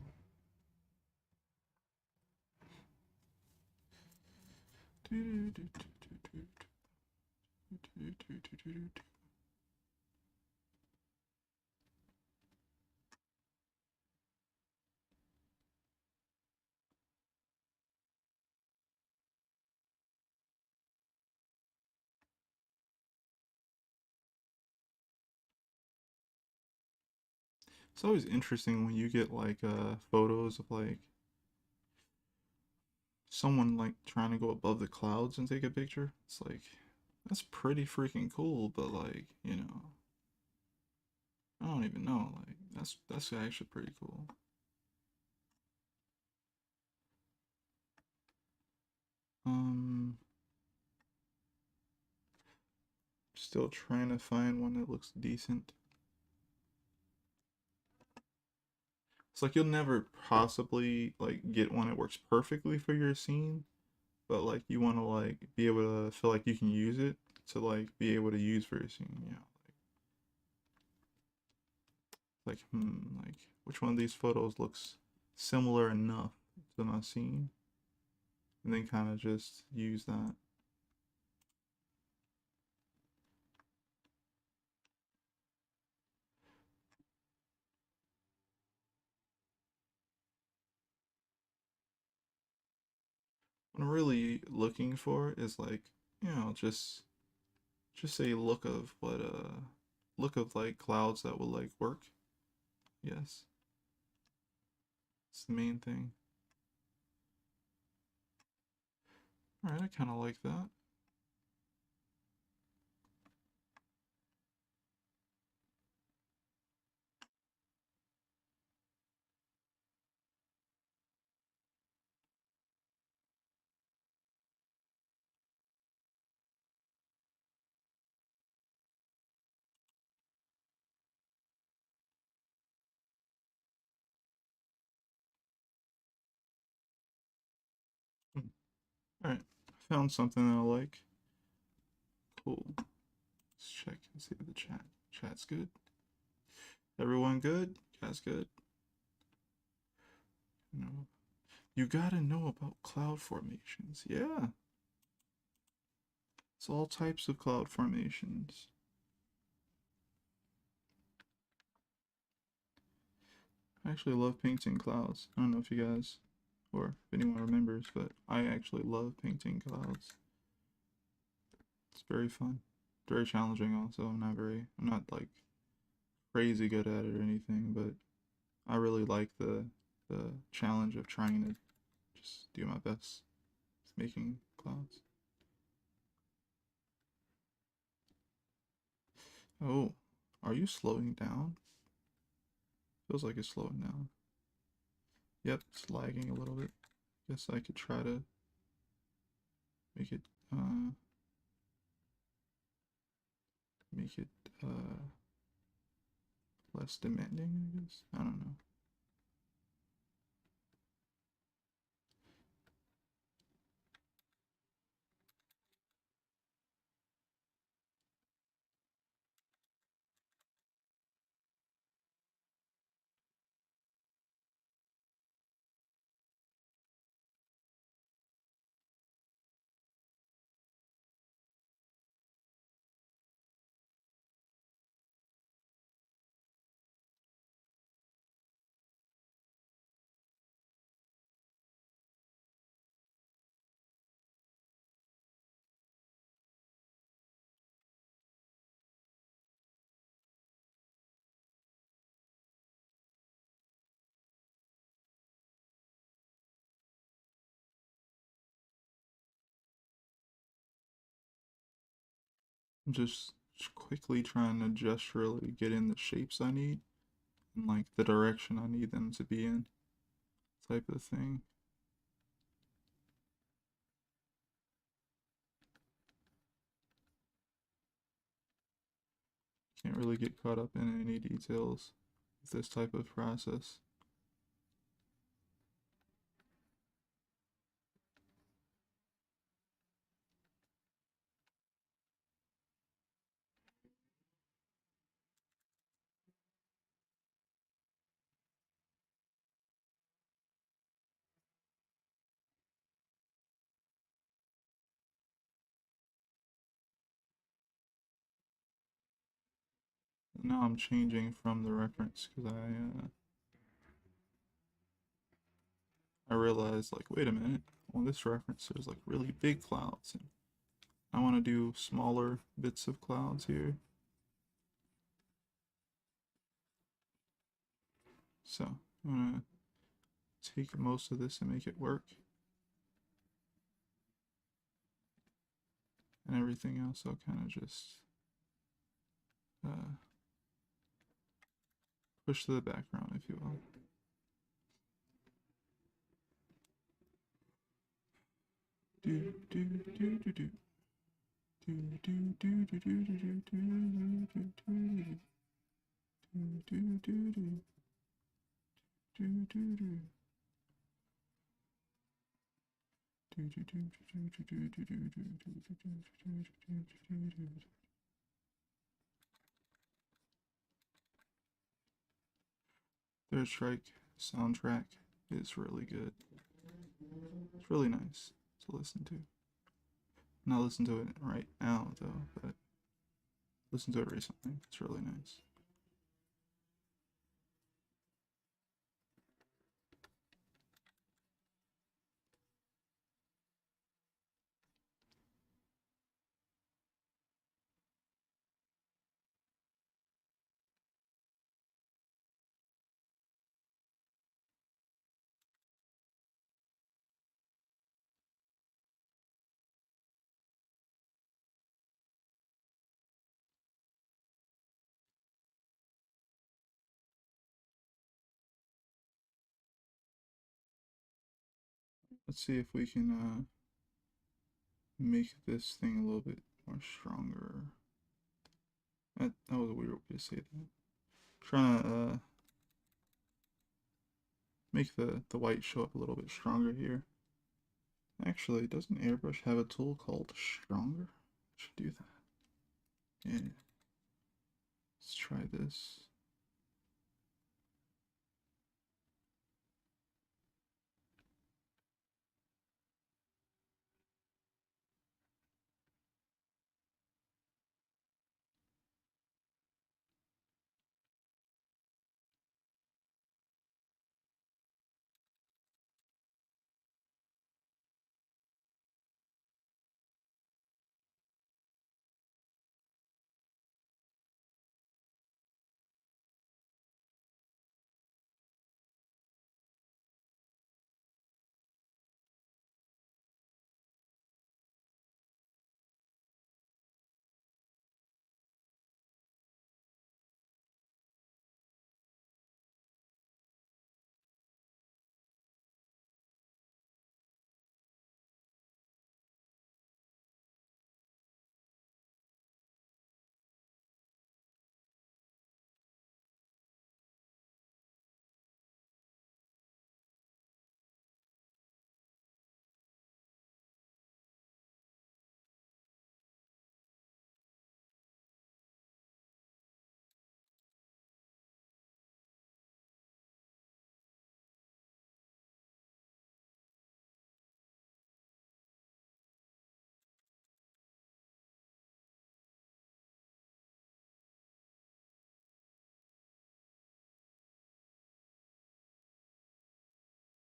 It's always interesting when you get like photos of like someone like trying to go above the clouds and take a picture. It's like that's pretty freaking cool, but like, I don't even know. Like that's actually pretty cool. Um Still trying to find one that looks decent. It's like you'll never possibly like get one that works perfectly for your scene, but like you want to like be able to feel like you can use it to like be able to use for your scene. Like which one of these photos looks similar enough to my scene, and then kind of just use that. What I'm really looking for is like, just a look of like clouds that will like work. Yes, it's the main thing. All right, I kind of like that. Hmm. All right, found something that I like. Cool. Let's check and see if the chat's good. Everyone good? You guys good? No. You gotta know about cloud formations. Yeah. It's all types of cloud formations. I actually love painting clouds. I don't know if you guys or if anyone remembers, but I actually love painting clouds. It's very fun. Very challenging also. I'm not like crazy good at it or anything, but I really like the challenge of trying to just do my best with making clouds. Oh, are you slowing down? Feels like it's slowing down. Yep, it's lagging a little bit. Guess I could try to make it uh make it uh less demanding, I guess. I don't know. I'm just quickly trying to gesturally get in the shapes I need and like the direction I need them to be in, type of thing. Can't really get caught up in any details with this type of process. Now I'm changing from the reference because I realized like, wait a minute, on this reference there's like really big clouds and I want to do smaller bits of clouds here. So I'm gonna take most of this and make it work. And everything else I'll kind of just uh, push to the background, if you will. Do do do do do. Do do do do do do do do do do do do do. Their Strike soundtrack is really good. It's really nice to listen to. Not listen to it right now though, but listen to it recently. It's really nice. Let's see if we can make this thing a little bit more stronger. That was a weird way to say that. Trying to make the white show up a little bit stronger here. Actually, doesn't Airbrush have a tool called Stronger? I should do that. Yeah. Let's try this.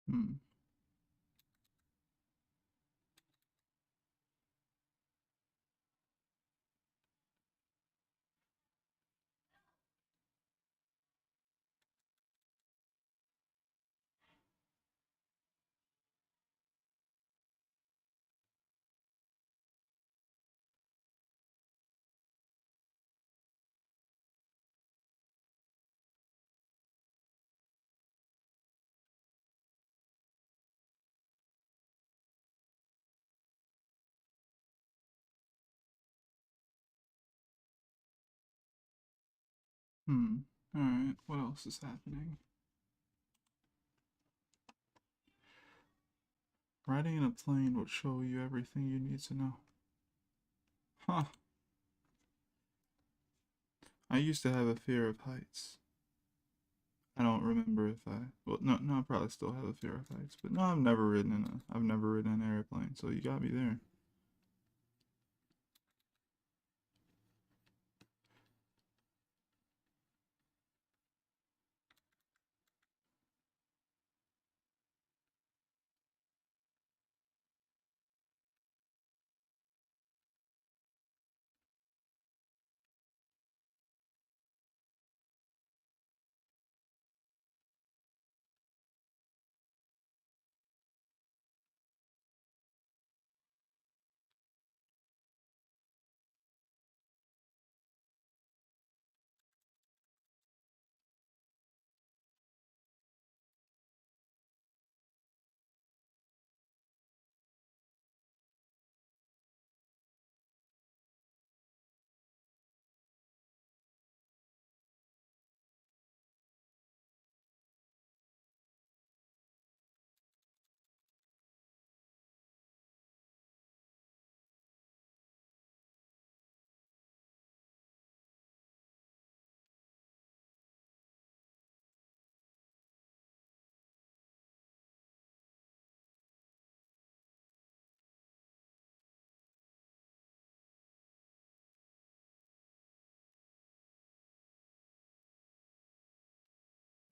Hmm. Hmm. Alright, what else is happening? Riding in a plane would show you everything you need to know. Huh. I used to have a fear of heights. I don't remember if I. Well, no, I probably still have a fear of heights, but no, I've never ridden in an airplane. So you got me there.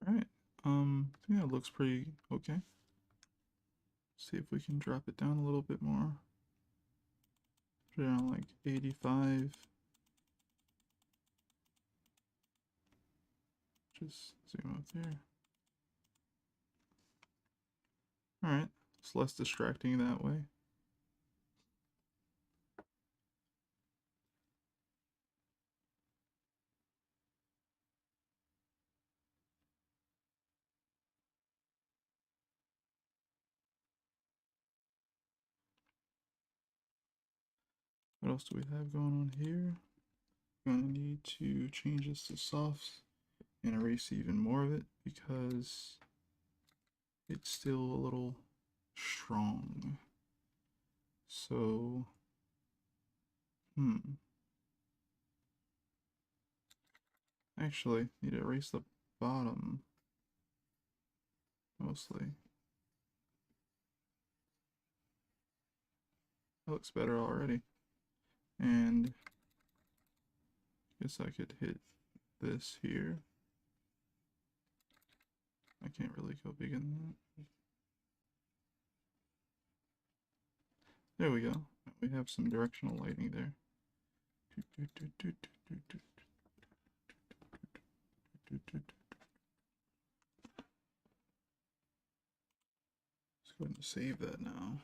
All right. Yeah, it looks pretty okay. See if we can drop it down a little bit more. Put it on like 85. Just zoom up there. All right. It's less distracting that way. What else do we have going on here? Gonna need to change this to soft and erase even more of it because it's still a little strong. So, actually, need to erase the bottom mostly. That looks better already. And guess I could hit this here. I can't really go bigger than that. There we go. We have some directional lighting there. Let's go ahead and save that now.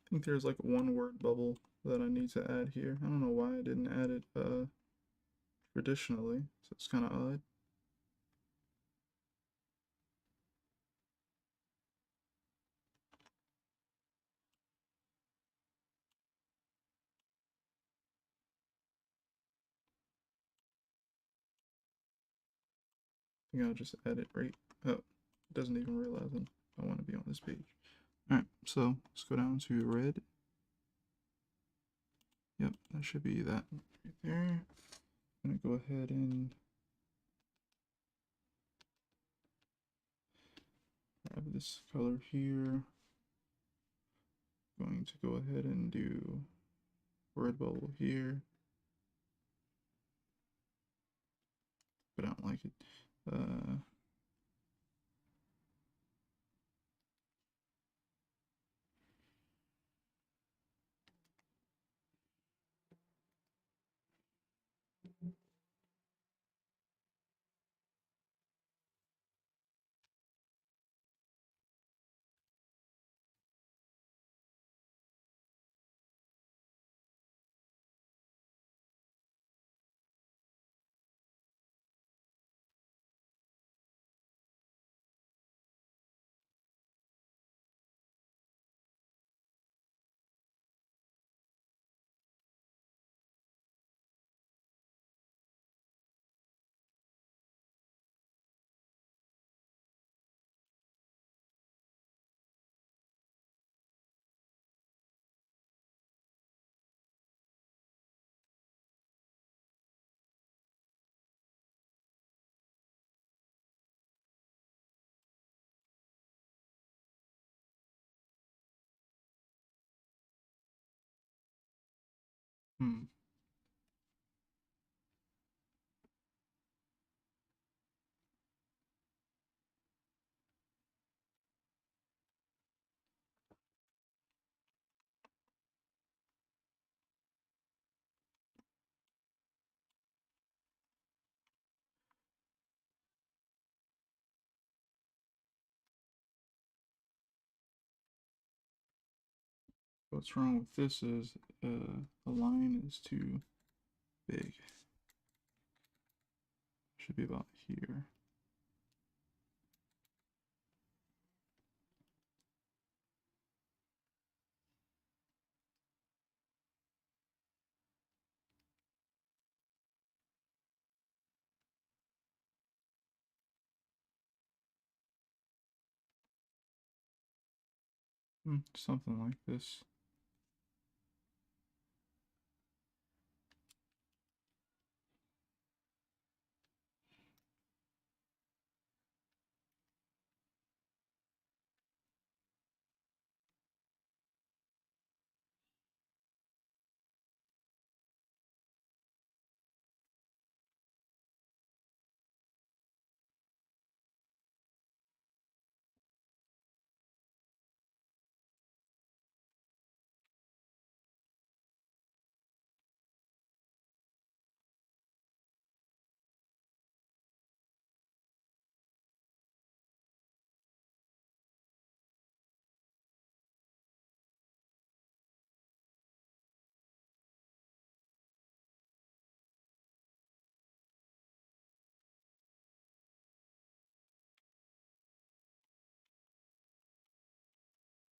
I think there's like one word bubble that I need to add here. I don't know why I didn't add it traditionally, so it's kind of odd. I think I'll just add it right. Oh, it doesn't even realize I want to be on this page. Alright, so let's go down to red. Yep, that should be that right there. I'm gonna go ahead and grab this color here. Going to go ahead and do red bubble here. But I don't like it. Hmm. What's wrong with this is the line is too big. Should be about here. Something like this.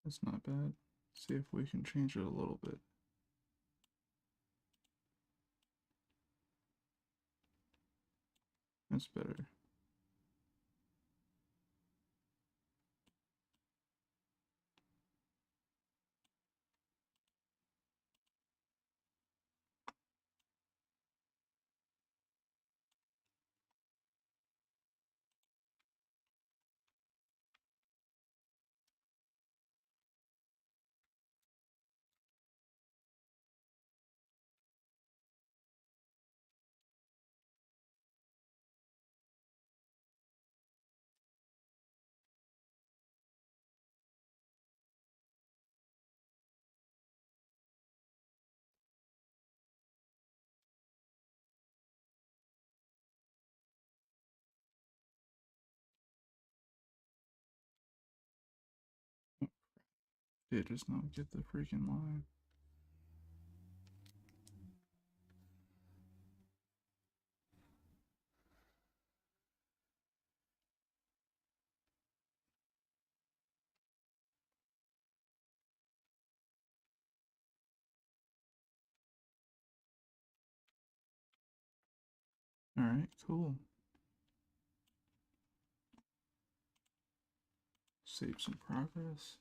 That's not bad. See if we can change it a little bit. That's better. It does not get the freaking line. Alright, cool. Save some progress.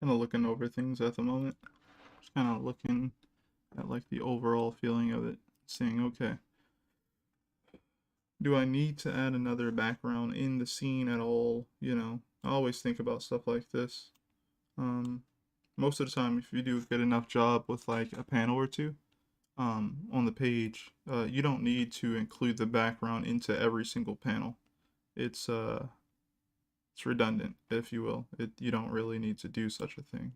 Kind of looking over things at the moment. Just kind of looking at like the overall feeling of it, saying, okay, do I need to add another background in the scene at all? You know, I always think about stuff like this. Um, Most of the time, if you do a good enough job with like a panel or two, on the page, you don't need to include the background into every single panel. It's uh, it's redundant, if you will. You don't really need to do such a thing.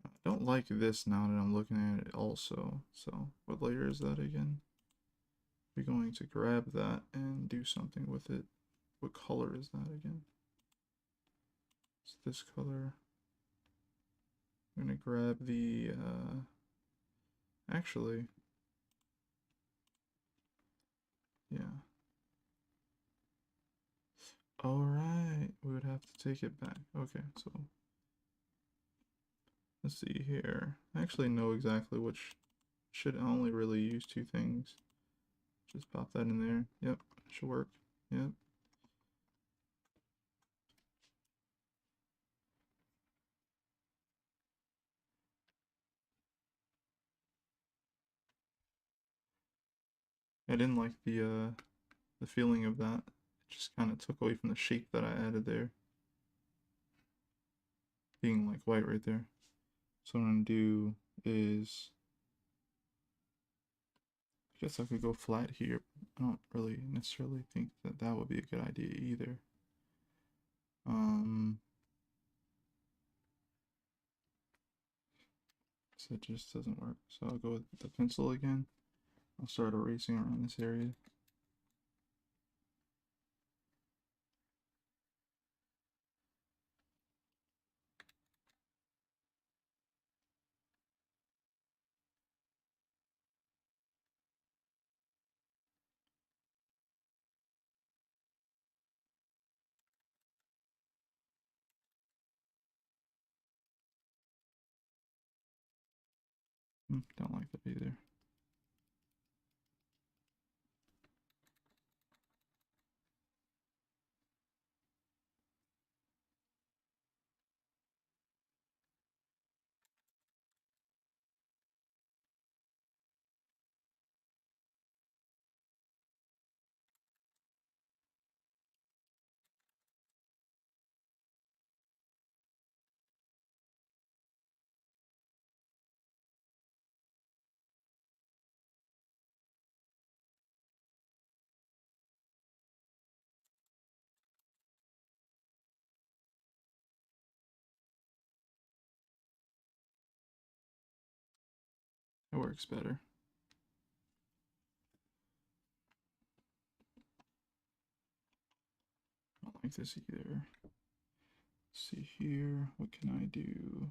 I don't like this now that I'm looking at it also. So what layer is that again? We're going to grab that and do something with it. What color is that again? It's this color. I'm gonna grab the, actually, yeah. Alright, we would have to take it back. Okay, so let's see here. I actually know exactly which should only really use two things. Just pop that in there. Yep, should work. Yep. I didn't like the feeling of that. It just kind of took away from the shape that I added there. Being like white right there. So what I'm gonna do is, I guess I could go flat here. I don't really necessarily think that that would be a good idea either. So it just doesn't work. So I'll go with the pencil again. I'll start erasing around this area. Don't like that either. It works better. I don't like this either. Let's see here. What can I do?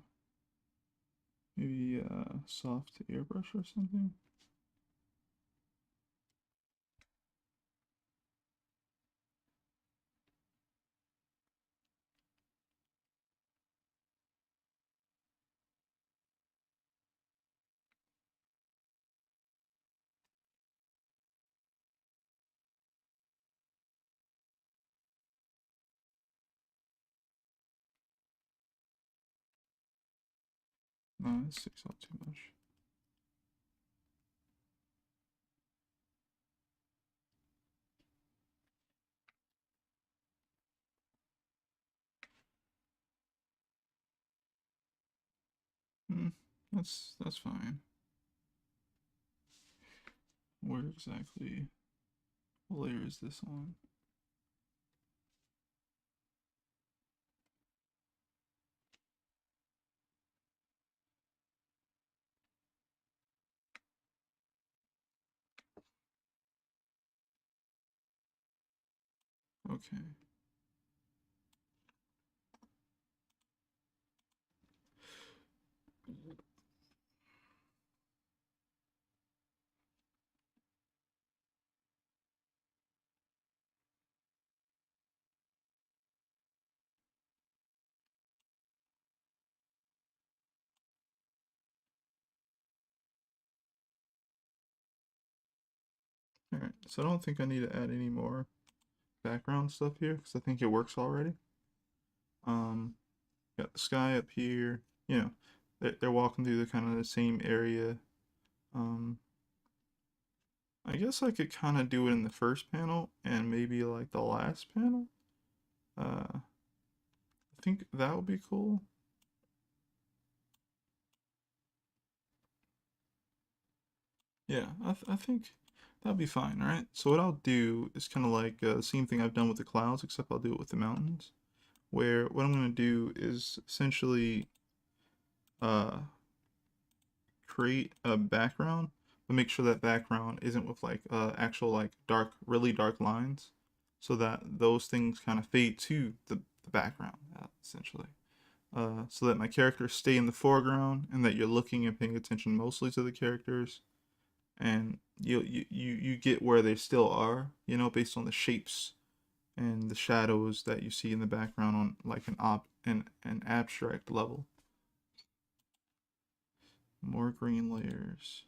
Maybe soft airbrush or something? No, it sticks out too much. Hmm, that's fine. Where exactly? What layer is this on? Okay. Alright, so I don't think I need to add any more background stuff here because I think it works already. Um, Got the sky up here. You know, they're walking through the kind of the same area. Um, I guess I could kind of do it in the first panel and maybe like the last panel. I think that would be cool. Yeah, I think that'd be fine, right? So what I'll do is kind of like the same thing I've done with the clouds, except I'll do it with the mountains. Where what I'm gonna do is essentially uh, create a background, but make sure that background isn't with like actual like dark, really dark lines, so that those things kind of fade to the background, essentially. So that my characters stay in the foreground and that you're looking and paying attention mostly to the characters, and you get where they still are, based on the shapes and the shadows that you see in the background on like an abstract level. More green layers.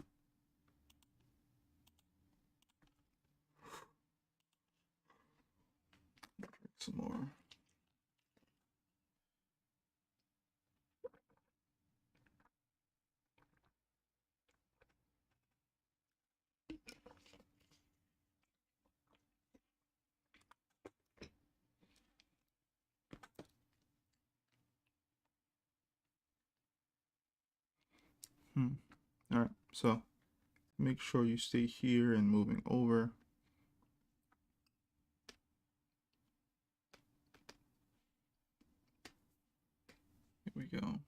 Some more. All right, so make sure you stay here and moving over. Here we go.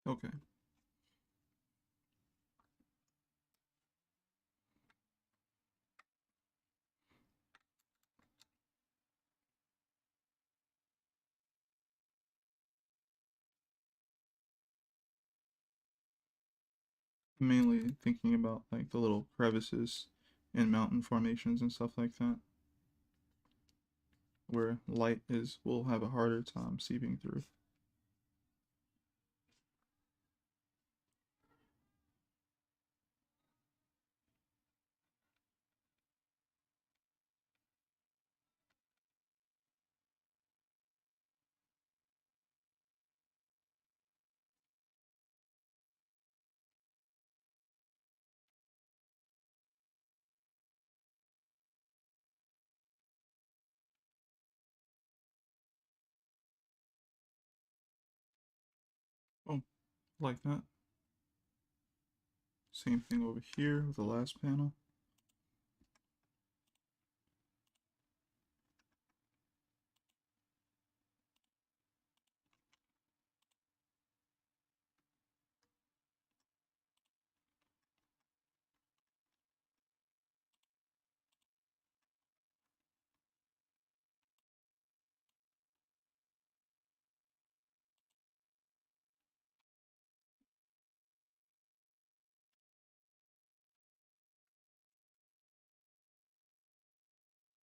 Okay. Mainly thinking about like the little crevices and mountain formations and stuff like that, where light is will have a harder time seeping through. Oh, like that. Same thing over here with the last panel.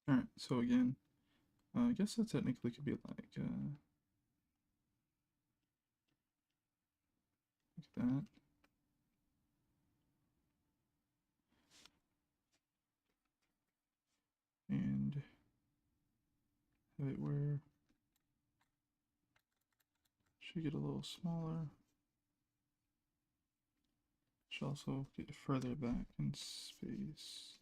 All right, so again, I guess that technically could be like that. And have it where should get a little smaller. Should also get further back in space.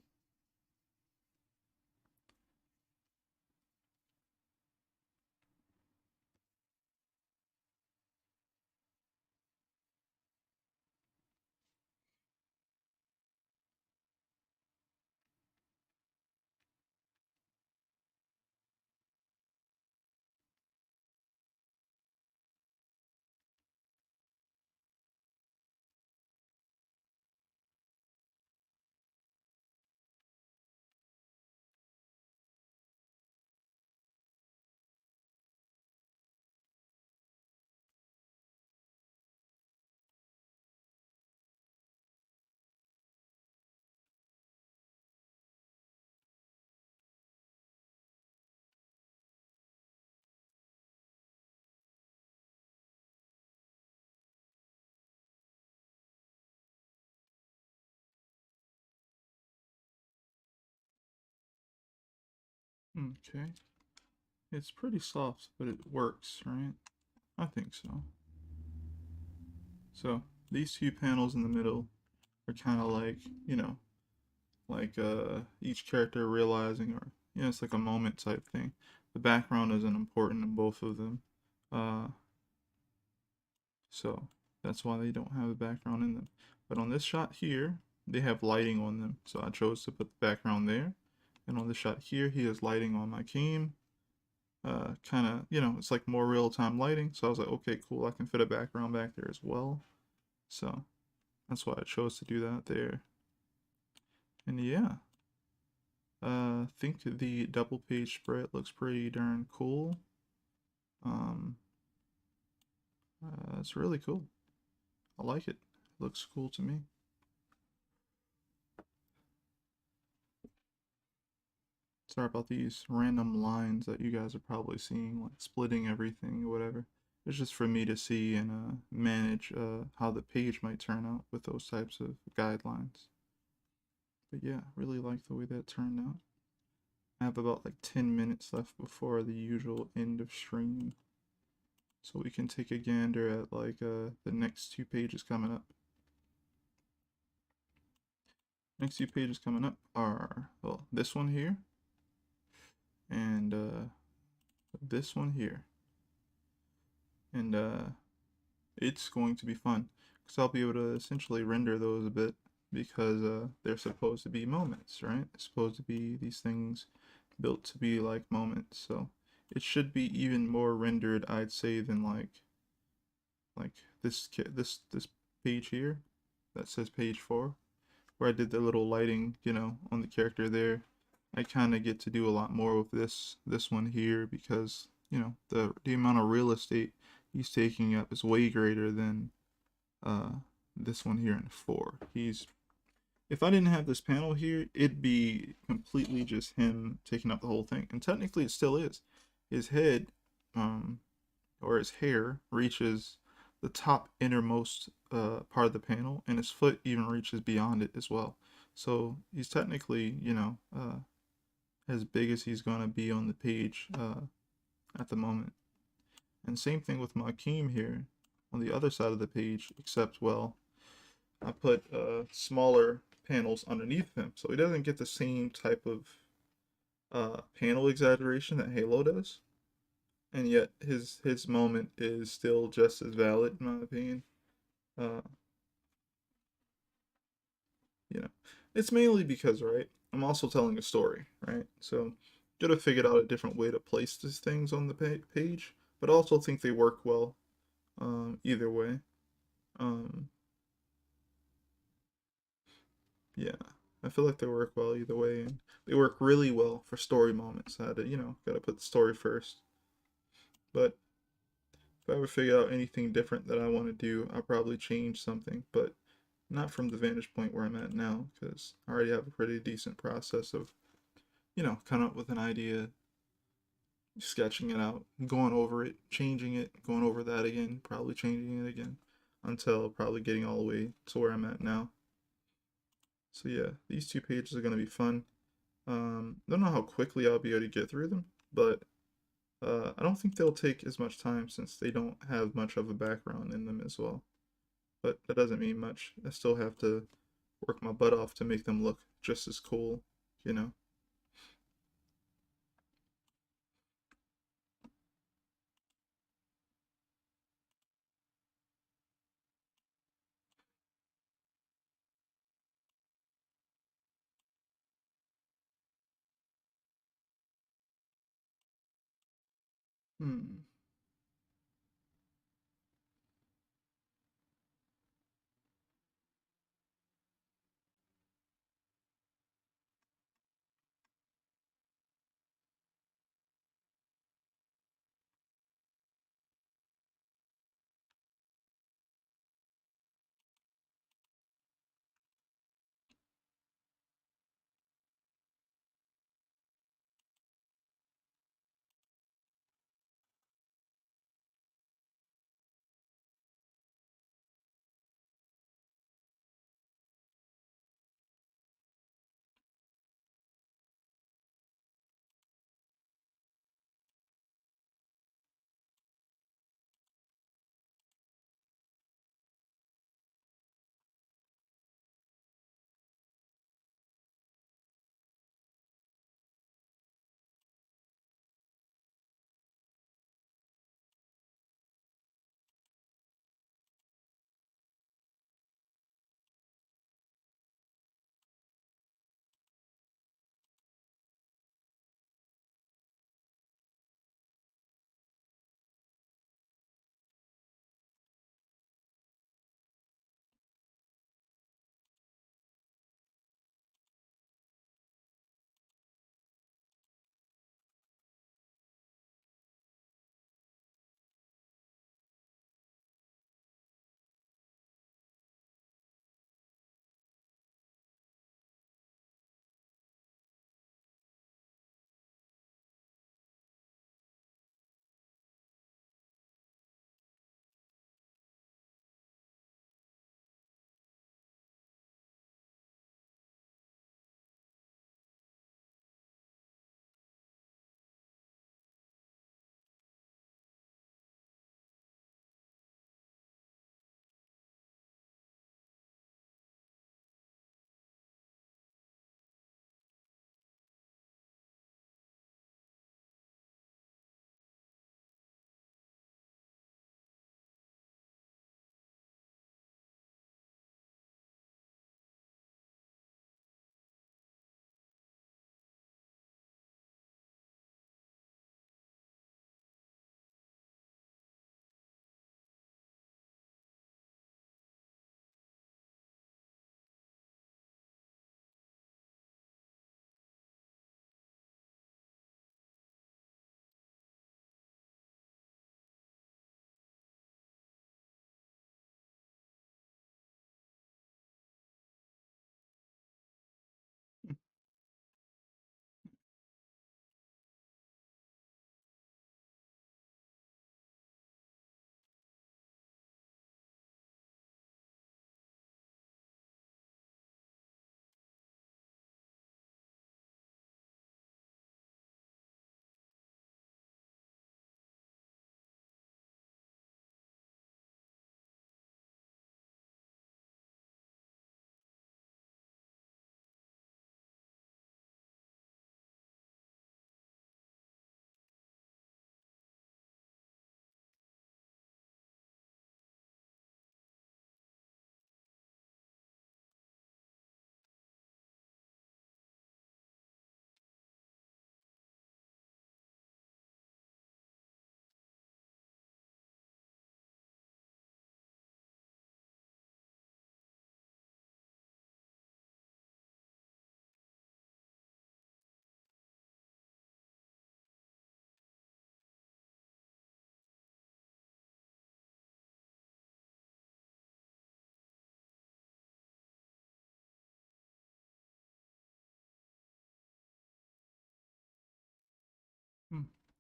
Okay. It's pretty soft, but it works, right? I think so. So these two panels in the middle are kind of like, like each character realizing, or it's like a moment type thing. The background isn't important in both of them. Uh, so that's why they don't have a background in them. But on this shot here, they have lighting on them. So I chose to put the background there. And on this shot here, he has lighting on my Keem. Kind of, it's like more real-time lighting. So I was like, okay, cool. I can fit a background back there as well. So that's why I chose to do that there. And yeah, I think the double page spread looks pretty darn cool. Um, it's really cool. I like it. It looks cool to me. Sorry about these random lines that you guys are probably seeing, like splitting everything or whatever. It's just for me to see and manage how the page might turn out with those types of guidelines. But yeah, really like the way that turned out. I have about like 10 minutes left before the usual end of stream. So we can take a gander at like the next two pages coming up. Next two pages coming up are, well, this one here and this one here. And it's going to be fun because I'll be able to essentially render those a bit because they're supposed to be moments, right? They're supposed to be these things built to be like moments. So it should be even more rendered, I'd say, than like this page here that says page 4, where I did the little lighting, on the character there. I kind of get to do a lot more with this one here because, the amount of real estate he's taking up is way greater than uh this one here in 4. If I didn't have this panel here, it'd be completely just him taking up the whole thing. And technically it still is. His head, or his hair reaches the top innermost part of the panel, and his foot even reaches beyond it as well. So he's technically, as big as he's gonna be on the page at the moment. And same thing with Makim here on the other side of the page, except, well, I put smaller panels underneath him, so he doesn't get the same type of panel exaggeration that Halo does. And yet his moment is still just as valid in my opinion. Uh, you know, it's mainly because, right, I'm also telling a story, right? So could have figured out a different way to place these things on the page, but I also think they work well either way. Um, yeah, I feel like they work well either way, and they work really well for story moments. I had to, gotta put the story first. But if I ever figure out anything different that I want to do, I'll probably change something, but not from the vantage point where I'm at now, because I already have a pretty decent process of, coming up with an idea, sketching it out, going over it, changing it, going over that again, probably changing it again, until probably getting all the way to where I'm at now. So yeah, these two pages are going to be fun. Don't know how quickly I'll be able to get through them, but I don't think they'll take as much time since they don't have much of a background in them as well. But that doesn't mean much. I still have to work my butt off to make them look just as cool, you know? Hmm.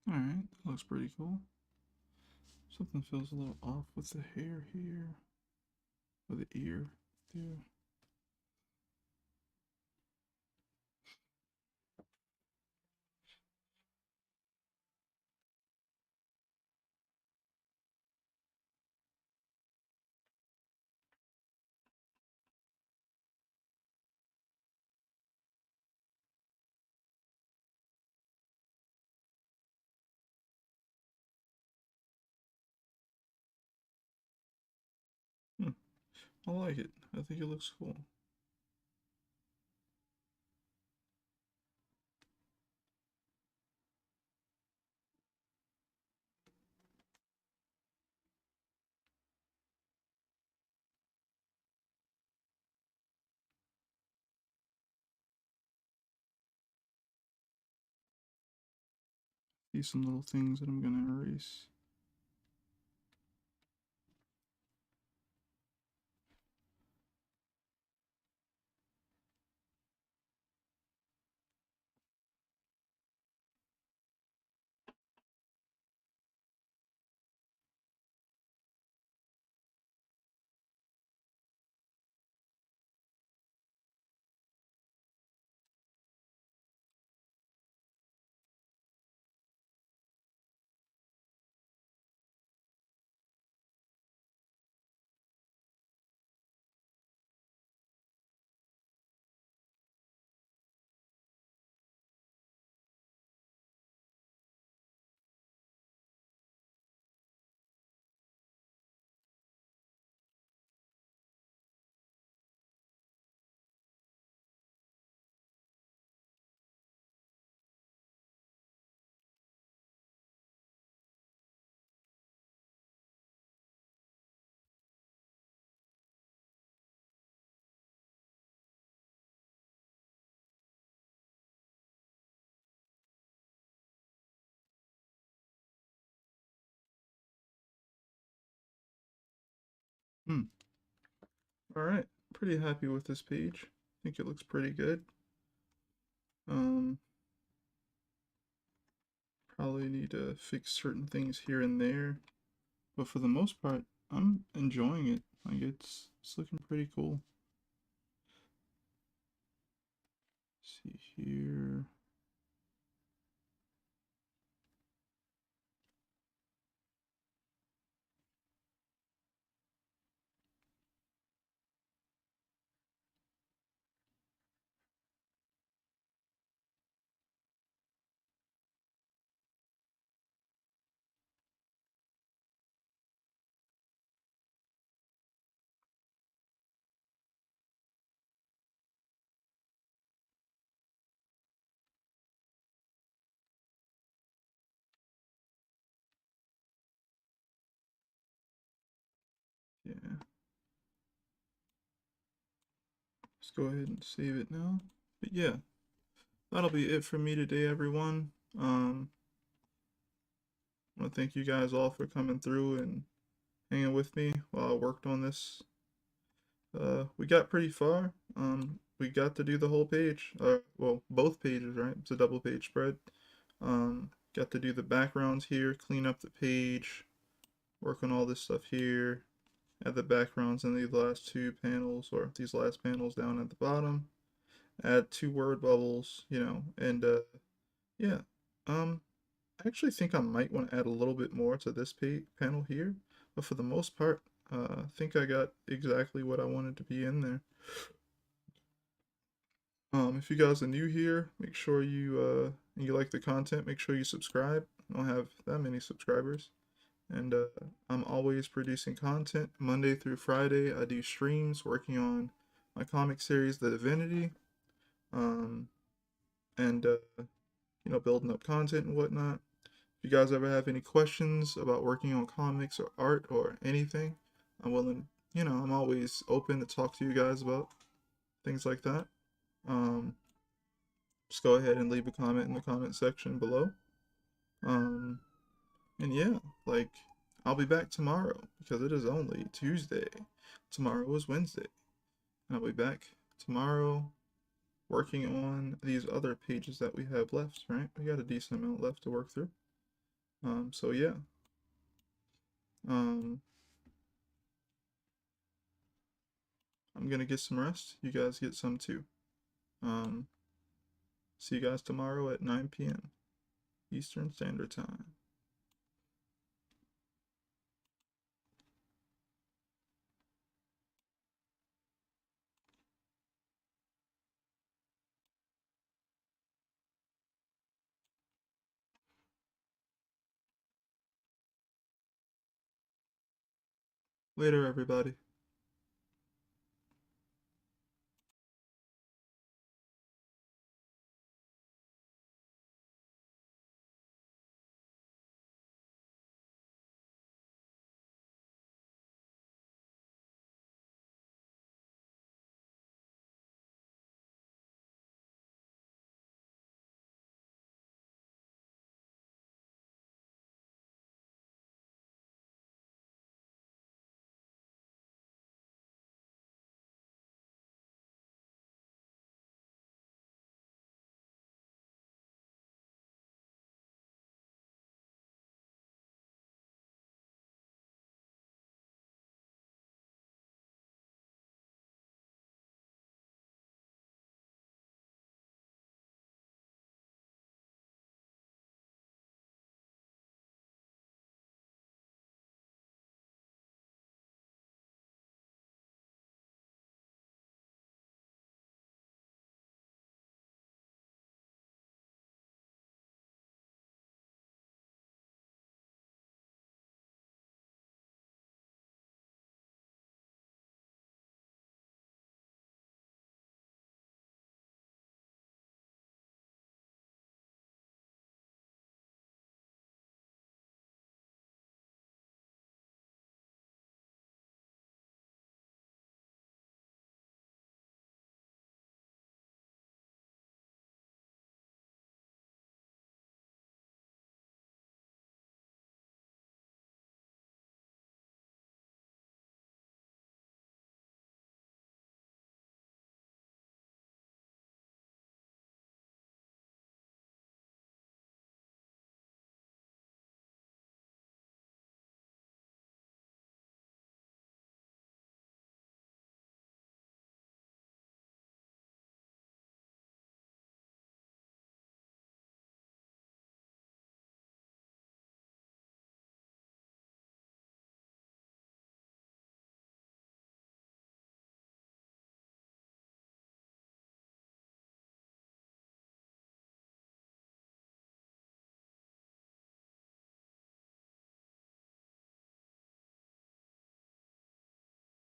Alright, that looks pretty cool. Something feels a little off with the hair here. Or the ear there. Hmm, I like it. I think it looks cool. See some little things that I'm gonna erase. Hmm. Alright. Pretty happy with this page. I think it looks pretty good. Um, Probably need to fix certain things here and there. But for the most part, I'm enjoying it. Like it's looking pretty cool. See here. Yeah. Let's go ahead and save it now. But yeah, that'll be it for me today, everyone. I want to thank you guys all for coming through and hanging with me while I worked on this. We got pretty far. We got to do the whole page. Well, both pages, right? It's a double page spread. Got to do the backgrounds here, clean up the page, work on all this stuff here, add the backgrounds in these last two panels, or these last panels down at the bottom, add two word bubbles, and yeah. I actually think I might want to add a little bit more to this panel here, but for the most part, I think I got exactly what I wanted to be in there. If you guys are new here, make sure you like the content. Make sure you subscribe. I don't have that many subscribers, and I'm always producing content Monday through Friday. I do streams working on my comic series, The Divinity, um, and building up content and whatnot. If you guys ever have any questions about working on comics or art or anything, I'm willing, I'm always open to talk to you guys about things like that. Um, just go ahead and leave a comment in the comment section below. Um, and yeah, like, I'll be back tomorrow because it is only Tuesday. Tomorrow is Wednesday. And I'll be back tomorrow working on these other pages that we have left, right? We got a decent amount left to work through. So yeah. Um, I'm gonna get some rest. You guys get some too. Um, See you guys tomorrow at 9 p.m. Eastern Standard Time. Later, everybody.